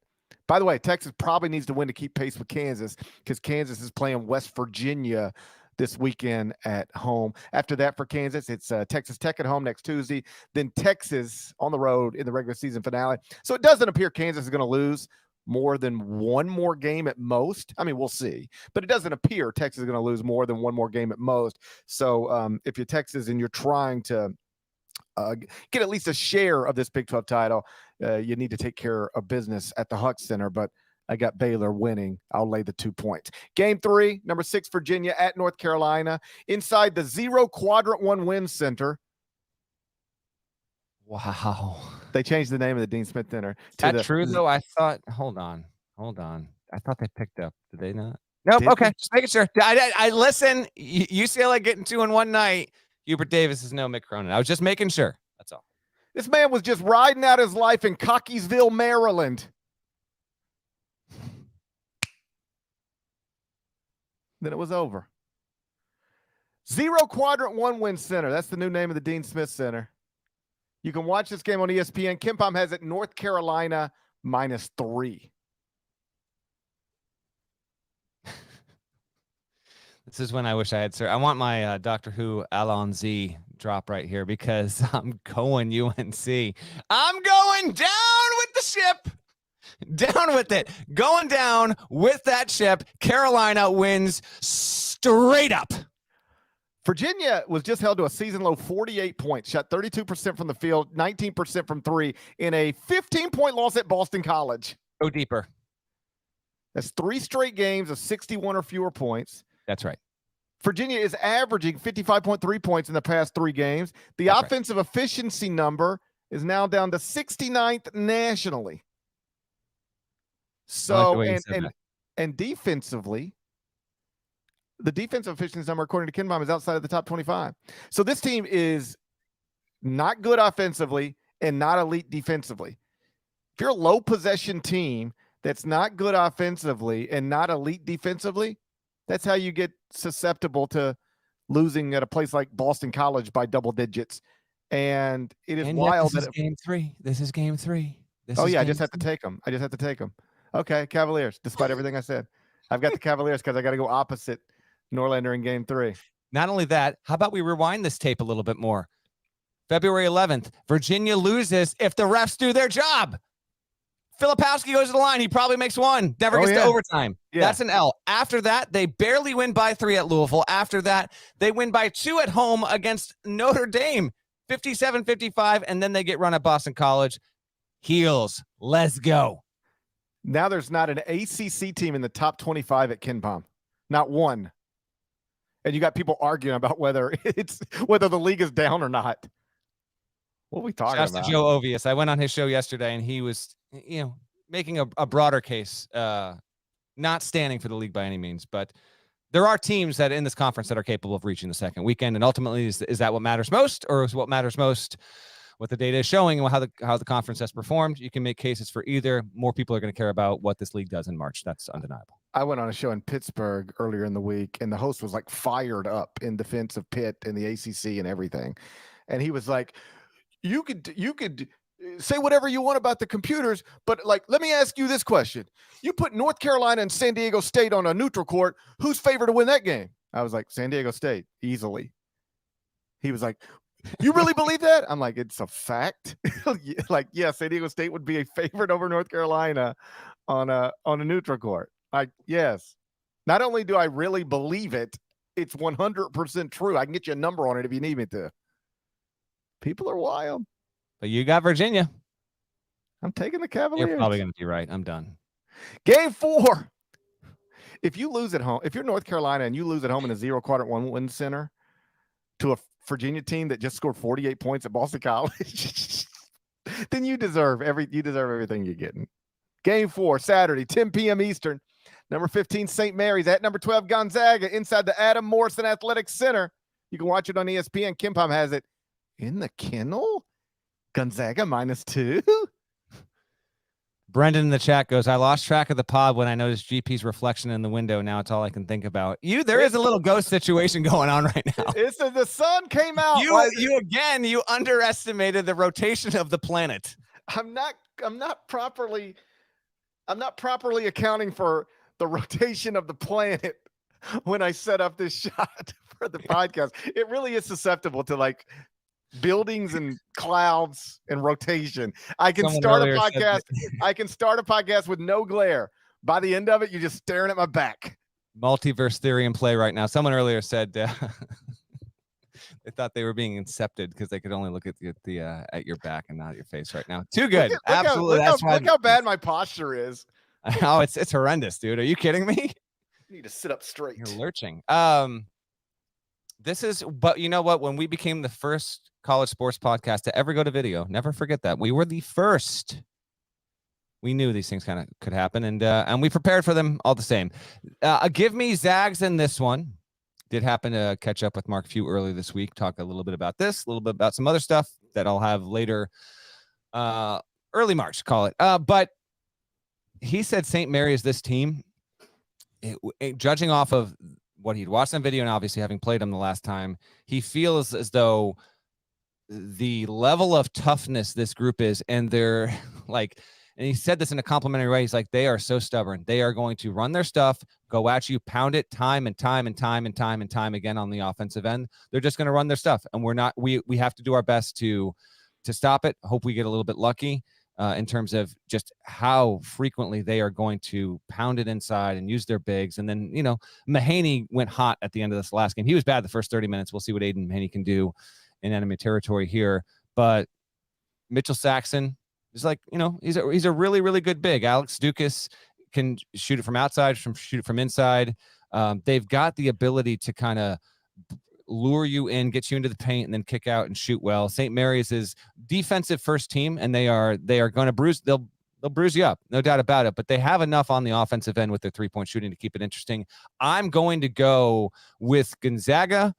By the way, Texas probably needs to win to keep pace with Kansas because Kansas is playing West Virginia this weekend at home. After that, for Kansas, it's Texas Tech at home next Tuesday. Then Texas on the road in the regular season finale. So it doesn't appear Kansas is going to lose more than one more game at most. I mean, we'll see. But it doesn't appear Texas is going to lose more than one more game at most. So if you're Texas and you're trying to get at least a share of this Big 12 title, you need to take care of business at the Huck Center. But I got Baylor winning. I'll lay the 2 points. Game 3, number 6, Virginia at North Carolina, inside the 0 Quadrant 1 Win Center. Wow. They changed the name of the Dean Smith Center. Is that true, though? I thought, hold on. I thought they picked up. Did they not? Nope. Okay. Just making sure. I listen. UCLA getting 2 in one night. Hubert Davis is no Mick Cronin. I was just making sure. That's all. This man was just riding out his life in Cockeysville, Maryland. Then it was over. 0 Quadrant 1 Win Center. That's the new name of the Dean Smith Center. You can watch this game on ESPN. KenPom has it North Carolina -3. This is when I wish I had, sir. I want my Doctor Who Alon Z drop right here because I'm going UNC. I'm going down with the ship. Down with it. Going down with that ship. Carolina wins straight up. Virginia was just held to a season-low 48 points, shot 32% from the field, 19% from 3 in a 15-point loss at Boston College. Go deeper. That's 3 straight games of 61 or fewer points. That's right. Virginia is averaging 55.3 points in the past 3 games. The offensive efficiency number is now down to 69th nationally. So, and defensively, the defensive efficiency number, according to KenPom, is outside of the top 25. So this team is not good offensively and not elite defensively. If you're a low possession team that's not good offensively and not elite defensively, that's how you get susceptible to losing at a place like Boston College by double digits. And it is wild. This is game 3. This is game 3. I just have to take them. Okay, Cavaliers, despite everything I said. I've got the Cavaliers because I got to go opposite Norlander in game 3. Not only that, how about we rewind this tape a little bit more? February 11th, Virginia loses if the refs do their job. Filipowski goes to the line. He probably makes one. Never gets to overtime. Yeah. That's an L. After that, they barely win by 3 at Louisville. After that, they win by 2 at home against Notre Dame, 57-55, and then they get run at Boston College. Heels. Let's go. Now there's not an ACC team in the top 25 at KenPom. Not one. And you got people arguing about whether the league is down or not. What are we talking about? Just Joe Ovius. I went on his show yesterday, and he was, making a broader case, not standing for the league by any means, but there are teams that in this conference that are capable of reaching the second weekend. And ultimately, is that what matters most, or is what matters most what the data is showing and how the conference has performed? You can make cases for either. More people are going to care about what this league does in March. That's undeniable. I went on a show in Pittsburgh earlier in the week, and the host was like fired up in defense of Pitt and the ACC and everything. And he was like, you could say whatever you want about the computers, but like, let me ask you this question. You put North Carolina and San Diego State on a neutral court. Who's favored to win that game? I was like, San Diego State, easily. He was like, you really believe that? I'm like, it's a fact. Like, yeah, San Diego State would be a favorite over North Carolina on a neutral court. Like, yes. Not only do I really believe it, it's 100% true. I can get you a number on it if you need me to. People are wild. But you got Virginia. I'm taking the Cavaliers. You're probably going to be right. I'm done. Game 4. If you lose at home, if you're North Carolina and you lose at home in a 0-1 win center to a Virginia team that just scored 48 points at Boston College, then you deserve everything you're getting. Game 4, Saturday, 10 p.m. Eastern. Number 15, St. Mary's at number 12, Gonzaga, inside the Adam Morrison Athletic Center. You can watch it on ESPN. KenPom has it in the kennel. Gonzaga -2. Brendan in the chat goes, I lost track of the pod when I noticed GP's reflection in the window. Now it's all I can think about. There is a little ghost situation going on right now. The sun came out. You underestimated the rotation of the planet. I'm not properly accounting for the rotation of the planet when I set up this shot for the podcast. It really is susceptible to like buildings and clouds and rotation. I can start a podcast with no glare. By the end of it, you're just staring at my back. Multiverse theory in play right now. Someone earlier said they thought they were being incepted because they could only look at at your back and not at your face right now. Too good. Absolutely. Look how bad my posture is. Oh, it's horrendous, dude. Are you kidding me? You need to sit up straight. You're lurching. But you know what? When we became the first college sports podcast to ever go to video, never forget that. We were the first. We knew these things kind of could happen, and we prepared for them all the same. Give me Zags in this one. Did happen to catch up with Mark Few earlier this week, talk a little bit about this, a little bit about some other stuff that I'll have later, early March, call it. But he said St. Mary's, this team, judging off of what he'd watched on video and obviously having played them the last time, he feels as though the level of toughness this group is, and they're like, and he said this in a complimentary way. He's like, they are so stubborn. They are going to run their stuff, go at you, pound it time and time again on the offensive end. They're just going to run their stuff. And we have to do our best to stop it. Hope we get a little bit lucky in terms of just how frequently they are going to pound it inside and use their bigs. And then, Mahaney went hot at the end of this last game. He was bad the first 30 minutes. We'll see what Aiden Mahaney can do in enemy territory here. But Mitchell Saxon is like, he's a really, really good big. Alex Dukas can shoot it from outside, shoot it from inside. They've got the ability to kind of lure you in, get you into the paint, and then kick out and shoot well. St. Mary's is defensive first team, and they are going to bruise. They'll bruise you up, no doubt about it. But they have enough on the offensive end with their 3-point shooting to keep it interesting. I'm going to go with Gonzaga.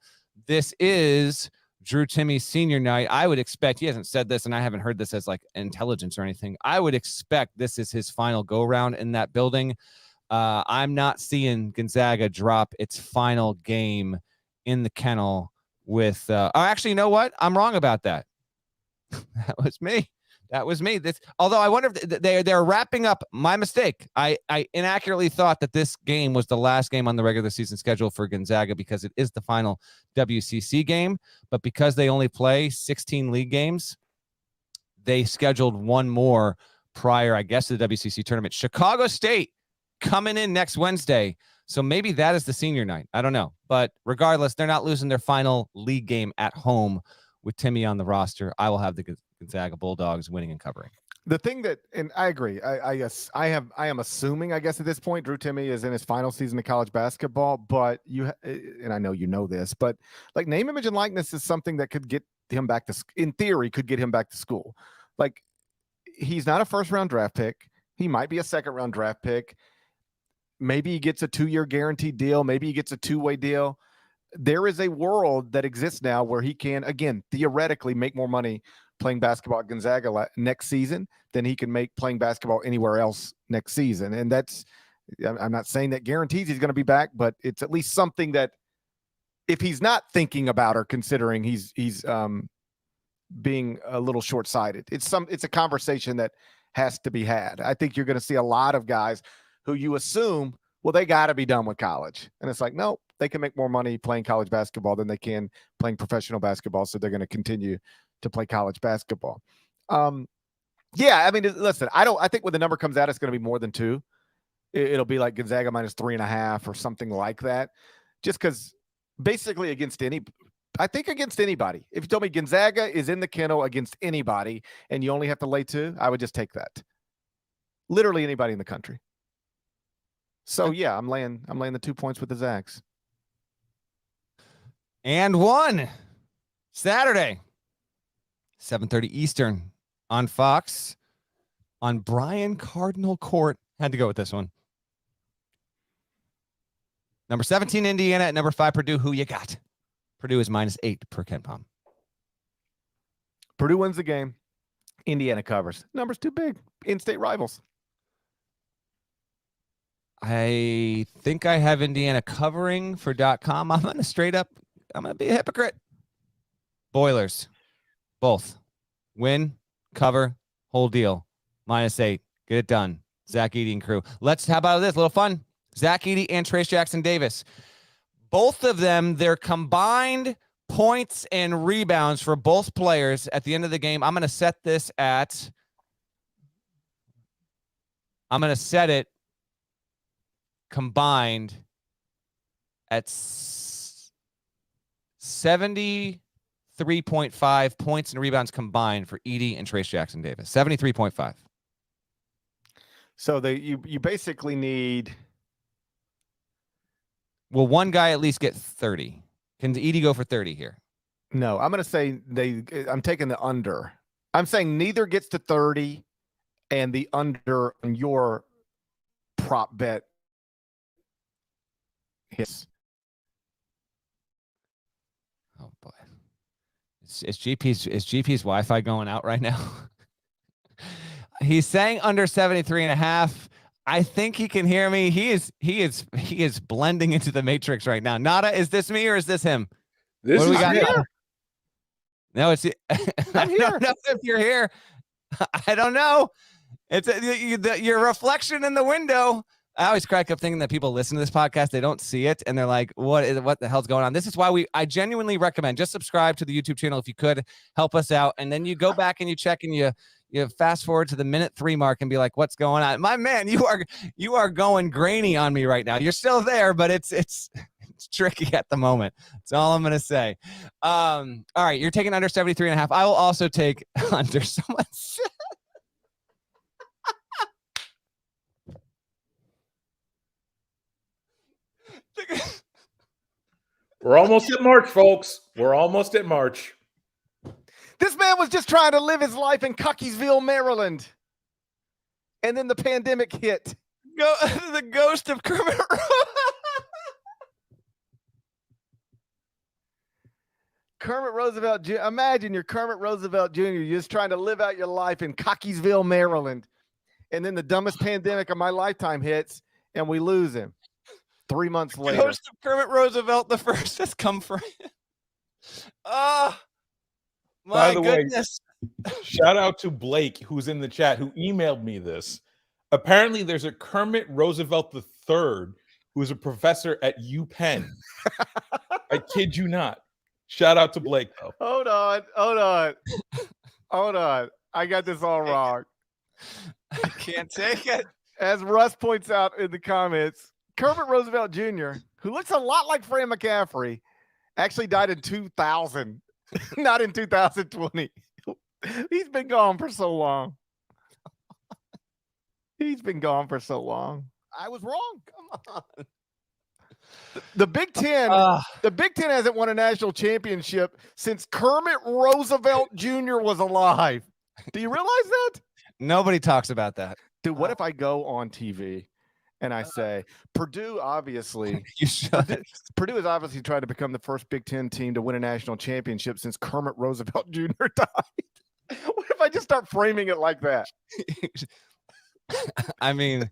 This is Drew Timmy's senior night. I would expect, he hasn't said this, and I haven't heard this as like intelligence or anything. I would expect this is his final go round in that building. I'm not seeing Gonzaga drop its final game in the kennel with, actually, you know what? I'm wrong about that. That was me. That was me. Although I wonder if they're wrapping up. My mistake. I inaccurately thought that this game was the last game on the regular season schedule for Gonzaga because it is the final WCC game. But because they only play 16 league games, they scheduled one more prior, I guess, to the WCC tournament. Chicago State coming in next Wednesday. So maybe that is the senior night. I don't know. But regardless, they're not losing their final league game at home with Timmy on the roster. I will have the Gonzaga Bulldogs winning and covering. The thing that, and I agree, I guess I am assuming, I guess at this point, Drew Timme is in his final season of college basketball, but and I know you know this, but like name, image, and likeness is something that could get him back to, in theory, could get him back to school. Like, he's not a first round draft pick. He might be a second round draft pick. Maybe he gets a 2-year guaranteed deal. Maybe he gets a 2-way deal. There is a world that exists now where he can, again, theoretically make more money playing basketball at Gonzaga next season than he can make playing basketball anywhere else next season. And that's, I'm not saying that guarantees he's going to be back, but it's at least something that if he's not thinking about or considering, he's being a little short-sighted. It's a conversation that has to be had. I think you're going to see a lot of guys who you assume, well, they got to be done with college. And it's like, no, they can make more money playing college basketball than they can playing professional basketball. So they're going to continue to play college basketball. Yeah, I mean, listen, I think when the number comes out, it's going to be more than 2. It'll be like Gonzaga minus 3.5 or something like that. Just because basically against anybody. If you told me Gonzaga is in the kennel against anybody and you only have to lay 2, I would just take that. Literally anybody in the country. So yeah, I'm laying the 2 points with the Zags. And 1 Saturday, 7:30 Eastern on Fox on Brian Cardinal Court. Had to go with this one. Number 17, Indiana, at number 5, Purdue. Who you got? Purdue is -8 per KenPom. Purdue wins the game. Indiana covers. Number's too big. In-state rivals. I think I have Indiana covering for .com. I'm going to be a hypocrite. Boilers. Both. Win, cover, whole deal. -8. Get it done. Zach Edey and crew. How about this? A little fun. Zach Edey and Trace Jackson Davis. Both of them, their combined points and rebounds for both players at the end of the game. I'm going to set it combined at 73.5 points and rebounds combined for Edey and Trace Jackson Davis. 73.5. So you basically need. Will one guy at least get 30? Can Edey go for 30 here? No, I'm going to say I'm taking the under. I'm saying neither gets to 30, and the under on your prop bet hits. Oh boy, is GP's Wi-Fi going out right now? He's saying under 73.5. I think he can hear me. He is blending into the matrix right now. Nada, is this me or is this him? This what do we is got here. now? No, it's I'm here. I don't know if you're here. I don't know. It's your reflection in the window. I always crack up thinking that people listen to this podcast, they don't see it, and they're like, what the hell's going on? This is why I genuinely recommend just subscribe to the YouTube channel if you could. Help us out. And then you go back and you check and you fast forward to the minute 3 mark and be like, what's going on? My man, you are going grainy on me right now. You're still there, but it's tricky at the moment. That's all I'm going to say. All right. You're taking under 73.5. I will also take under so much. We're almost at March, folks. We're almost at March. This man was just trying to live his life in Cockeysville, Maryland. And then the pandemic hit. The ghost of Kermit. Kermit Roosevelt Jr. Imagine you're Kermit Roosevelt Jr. You're just trying to live out your life in Cockeysville, Maryland. And then the dumbest pandemic of my lifetime hits and we lose him 3 months later. Ghost of Kermit Roosevelt the first has come for him. Oh, my By the goodness. Shout out to Blake, who's in the chat, who emailed me this. Apparently, there's a Kermit Roosevelt III who is a professor at UPenn. I kid you not. Shout out to Blake, though. Hold on. I got this all wrong. I can't take it. As Russ points out in the comments, Kermit Roosevelt Jr., who looks a lot like Fran McCaffrey, actually died in 2000, not in 2020. He's been gone for so long. I was wrong. Come on. The Big Ten, hasn't won a national championship since Kermit Roosevelt Jr. was alive. Do you realize that? Nobody talks about that. Dude, what if I go on TV and I say, Purdue obviously You should. Purdue has obviously tried to become the first Big Ten team to win a national championship since Kermit Roosevelt Jr. died. What if I just start framing it like that? I mean,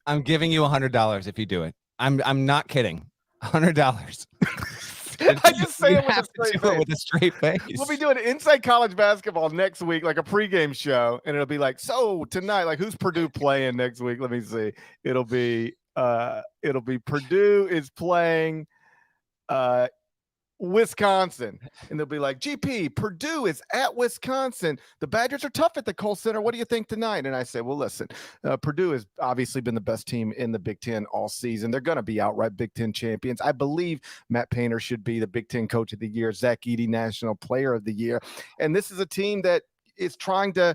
I'm giving you $100 if you do it. I'm not kidding. $100. I just say You it with a have to straight do it face. with a straight face. We'll be doing Inside College Basketball next week, like a pregame show, and it'll be like, so tonight, like who's Purdue playing next week? Let me see. It'll be Purdue is playing Wisconsin, and they'll be like, GP, Purdue is at Wisconsin. The Badgers are tough at the Kohl Center. What do you think tonight? And I say, well, listen, Purdue has obviously been the best team in the Big Ten all season. They're going to be outright Big Ten champions. I believe Matt Painter should be the Big Ten Coach of the Year, Zach Edey National Player of the Year. And this is a team that is trying to,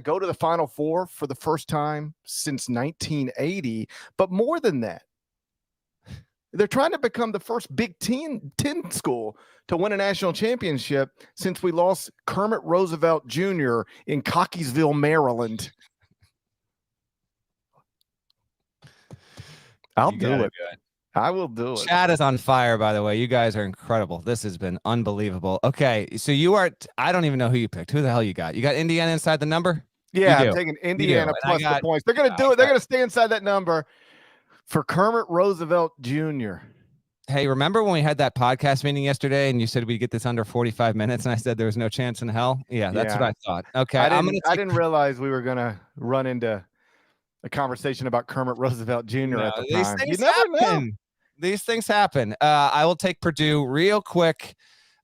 go to the Final Four for the first time since 1980. But more than that, they're trying to become the first Big Ten school to win a national championship since we lost Kermit Roosevelt Jr. in Cockeysville, Maryland. I'll do it. I will do it. Chat is on fire, by the way. You guys are incredible. This has been unbelievable. Okay, so I don't even know who you picked. Who the hell you got? You got Indiana inside the number? Yeah, I'm taking Indiana plus the points. They're going to do it. They're going to stay inside that number for Kermit Roosevelt Jr. Hey, remember when we had that podcast meeting yesterday and you said we'd get this under 45 minutes and I said there was no chance in hell? Yeah, that's what I thought. Okay. I didn't realize we were going to run into a conversation about Kermit Roosevelt Jr. at the time. You never know. These things happen. I will take Purdue real quick.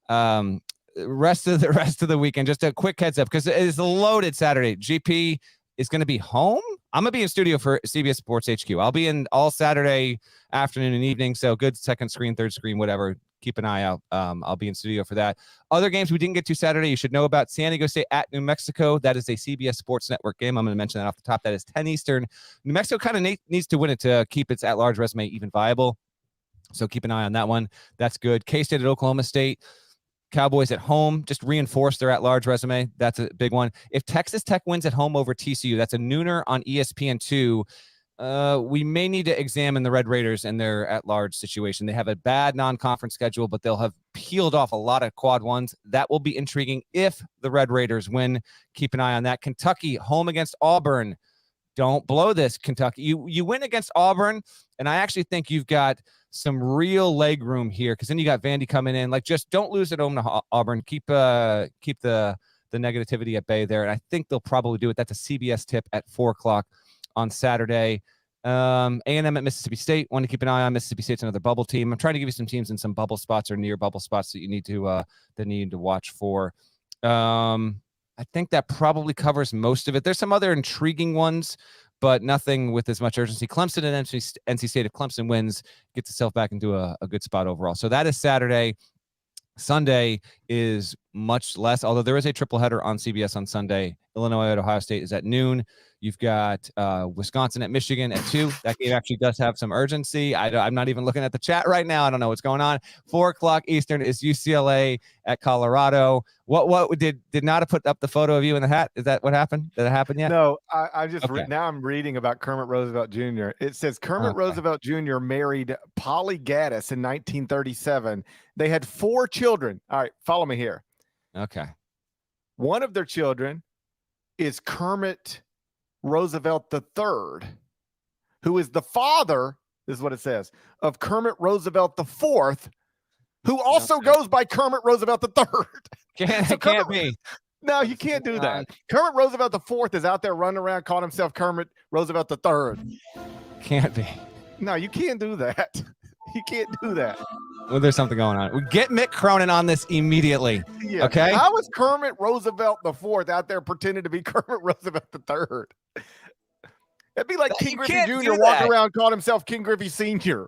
Rest of the weekend, just a quick heads up because it is a loaded Saturday. GP is going to be home. I'm going to be in studio for CBS Sports HQ. I'll be in all Saturday afternoon and evening. So good second screen, third screen, whatever. Keep an eye out. I'll be in studio for that. Other games we didn't get to Saturday, you should know about. San Diego State at New Mexico. That is a CBS Sports Network game. I'm going to mention that off the top. That is 10 Eastern. New Mexico kind of needs to win it to keep its at-large resume even viable. So keep an eye on that one. That's good. K-State at Oklahoma State. Cowboys at home, just reinforce their at-large resume. That's a big one. If Texas Tech wins at home over TCU, that's a nooner on ESPN2. We may need to examine the Red Raiders and their at-large situation. They have a bad non-conference schedule, but they'll have peeled off a lot of quad ones. That will be intriguing if the Red Raiders win. Keep an eye on that. Kentucky, home against Auburn. Don't blow this, Kentucky. You win against Auburn, and I actually think you've got some real leg room here because then you got Vandy coming in. Like, just don't lose at home to Auburn. Keep the negativity at bay there, and I think they'll probably do it. That's a CBS tip at 4:00 on Saturday. A&M at Mississippi State. Want to keep an eye on Mississippi State's another bubble team. I'm trying to give you some teams in some bubble spots or near bubble spots that you need to watch for. I think that probably covers most of it. There's some other intriguing ones, but nothing with as much urgency. Clemson and NC State. If Clemson wins, gets itself back into a good spot overall. So that is Saturday. Sunday is much less, although there is a triple header on CBS on Sunday. Illinois at Ohio State is at noon. You've got Wisconsin at Michigan at 2. That game actually does have some urgency. I'm not even looking at the chat right now. I don't know what's going on. 4:00 Eastern is UCLA at Colorado. What did not put up the photo of you in the hat? Is that what happened? Did it happen yet? No, I just now I'm reading about Kermit Roosevelt Jr. It says Kermit Roosevelt Jr. married Polly Gaddis in 1937. They had 4 children. All right, follow me here. Okay. One of their children is Kermit Roosevelt III, who is the father, this is what it says, of Kermit Roosevelt IV, who also goes by Kermit Roosevelt III. Can't be. No, you can't do that. Kermit Roosevelt IV is out there running around calling himself Kermit Roosevelt III. Can't be. No, you can't do that. You can't do that. Well, there's something going on. We get Mick Cronin on this immediately. Yeah. Okay. How is Kermit Roosevelt IV out there pretending to be Kermit Roosevelt III? That'd be like King Griffey Jr. walking around calling himself King Griffey Sr.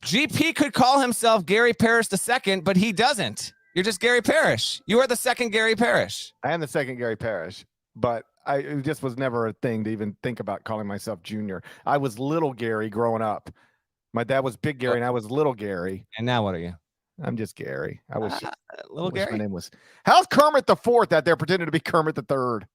GP could call himself Gary Parrish II, but he doesn't. You're just Gary Parrish. You are the second Gary Parrish. I am the second Gary Parrish, but it just was never a thing to even think about calling myself Junior. I was little Gary growing up. My dad was Big Gary, and I was little Gary. And now what are you? I'm just Gary. I wish little Gary. My name was. How's Kermit the IV out there pretending to be Kermit the III?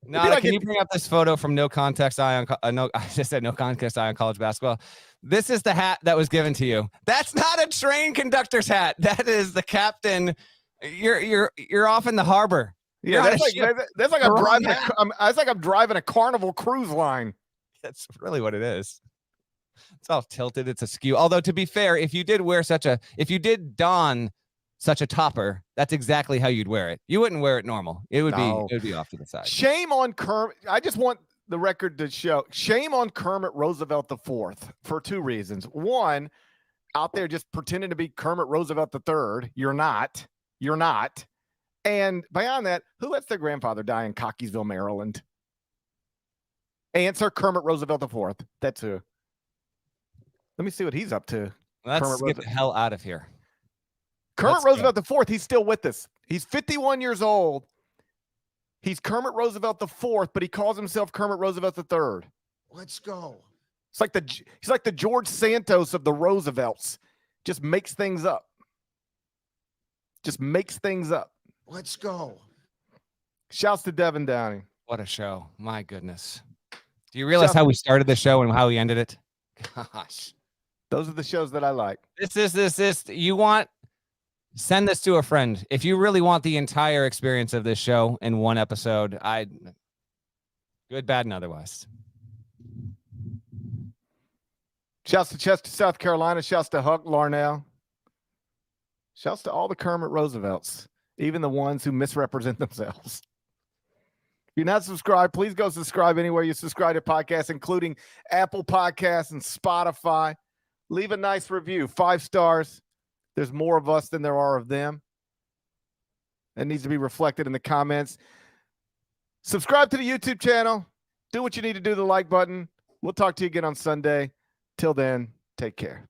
No, can you bring up this photo from No Context Eye on? I just said No Context Eye on college basketball. This is the hat that was given to you. That's not a train conductor's hat. That is the captain. You're off in the harbor. Yeah, that's like I'm driving. It's like I'm driving a Carnival cruise line. That's really what it is. It's all tilted. It's askew. Although to be fair, if you did don such a topper, that's exactly how you'd wear it. You wouldn't wear it normal. It would be off to the side. Shame on Kermit. I just want the record to show. Shame on Kermit Roosevelt IV for two reasons. One, out there just pretending to be Kermit Roosevelt III. You're not. And beyond that, who lets their grandfather die in Cockeysville, Maryland? Answer: Kermit Roosevelt IV. That's who. Let me see what he's up to. Let's get the hell out of here. Kermit Roosevelt IV, he's still with us. He's 51 years old. He's Kermit Roosevelt IV, but he calls himself Kermit Roosevelt III. Let's go. He's like the George Santos of the Roosevelts. Just makes things up. Let's go. Shouts to Devin Downey. What a show. My goodness. Do you realize how we started the show and how we ended it? Gosh. Those are the shows that I like. Send this to a friend. If you really want the entire experience of this show in one episode, good, bad, and otherwise. Shouts to Chester, South Carolina. Shouts to Huck Larnell. Shouts to all the Kermit Roosevelts, even the ones who misrepresent themselves. If you're not subscribed, please go subscribe anywhere you subscribe to podcasts, including Apple Podcasts and Spotify. Leave a nice review, 5 stars. There's more of us than there are of them. That needs to be reflected in the comments. Subscribe to the YouTube channel. Do what you need to do, the like button. We'll talk to you again on Sunday. Till then, take care.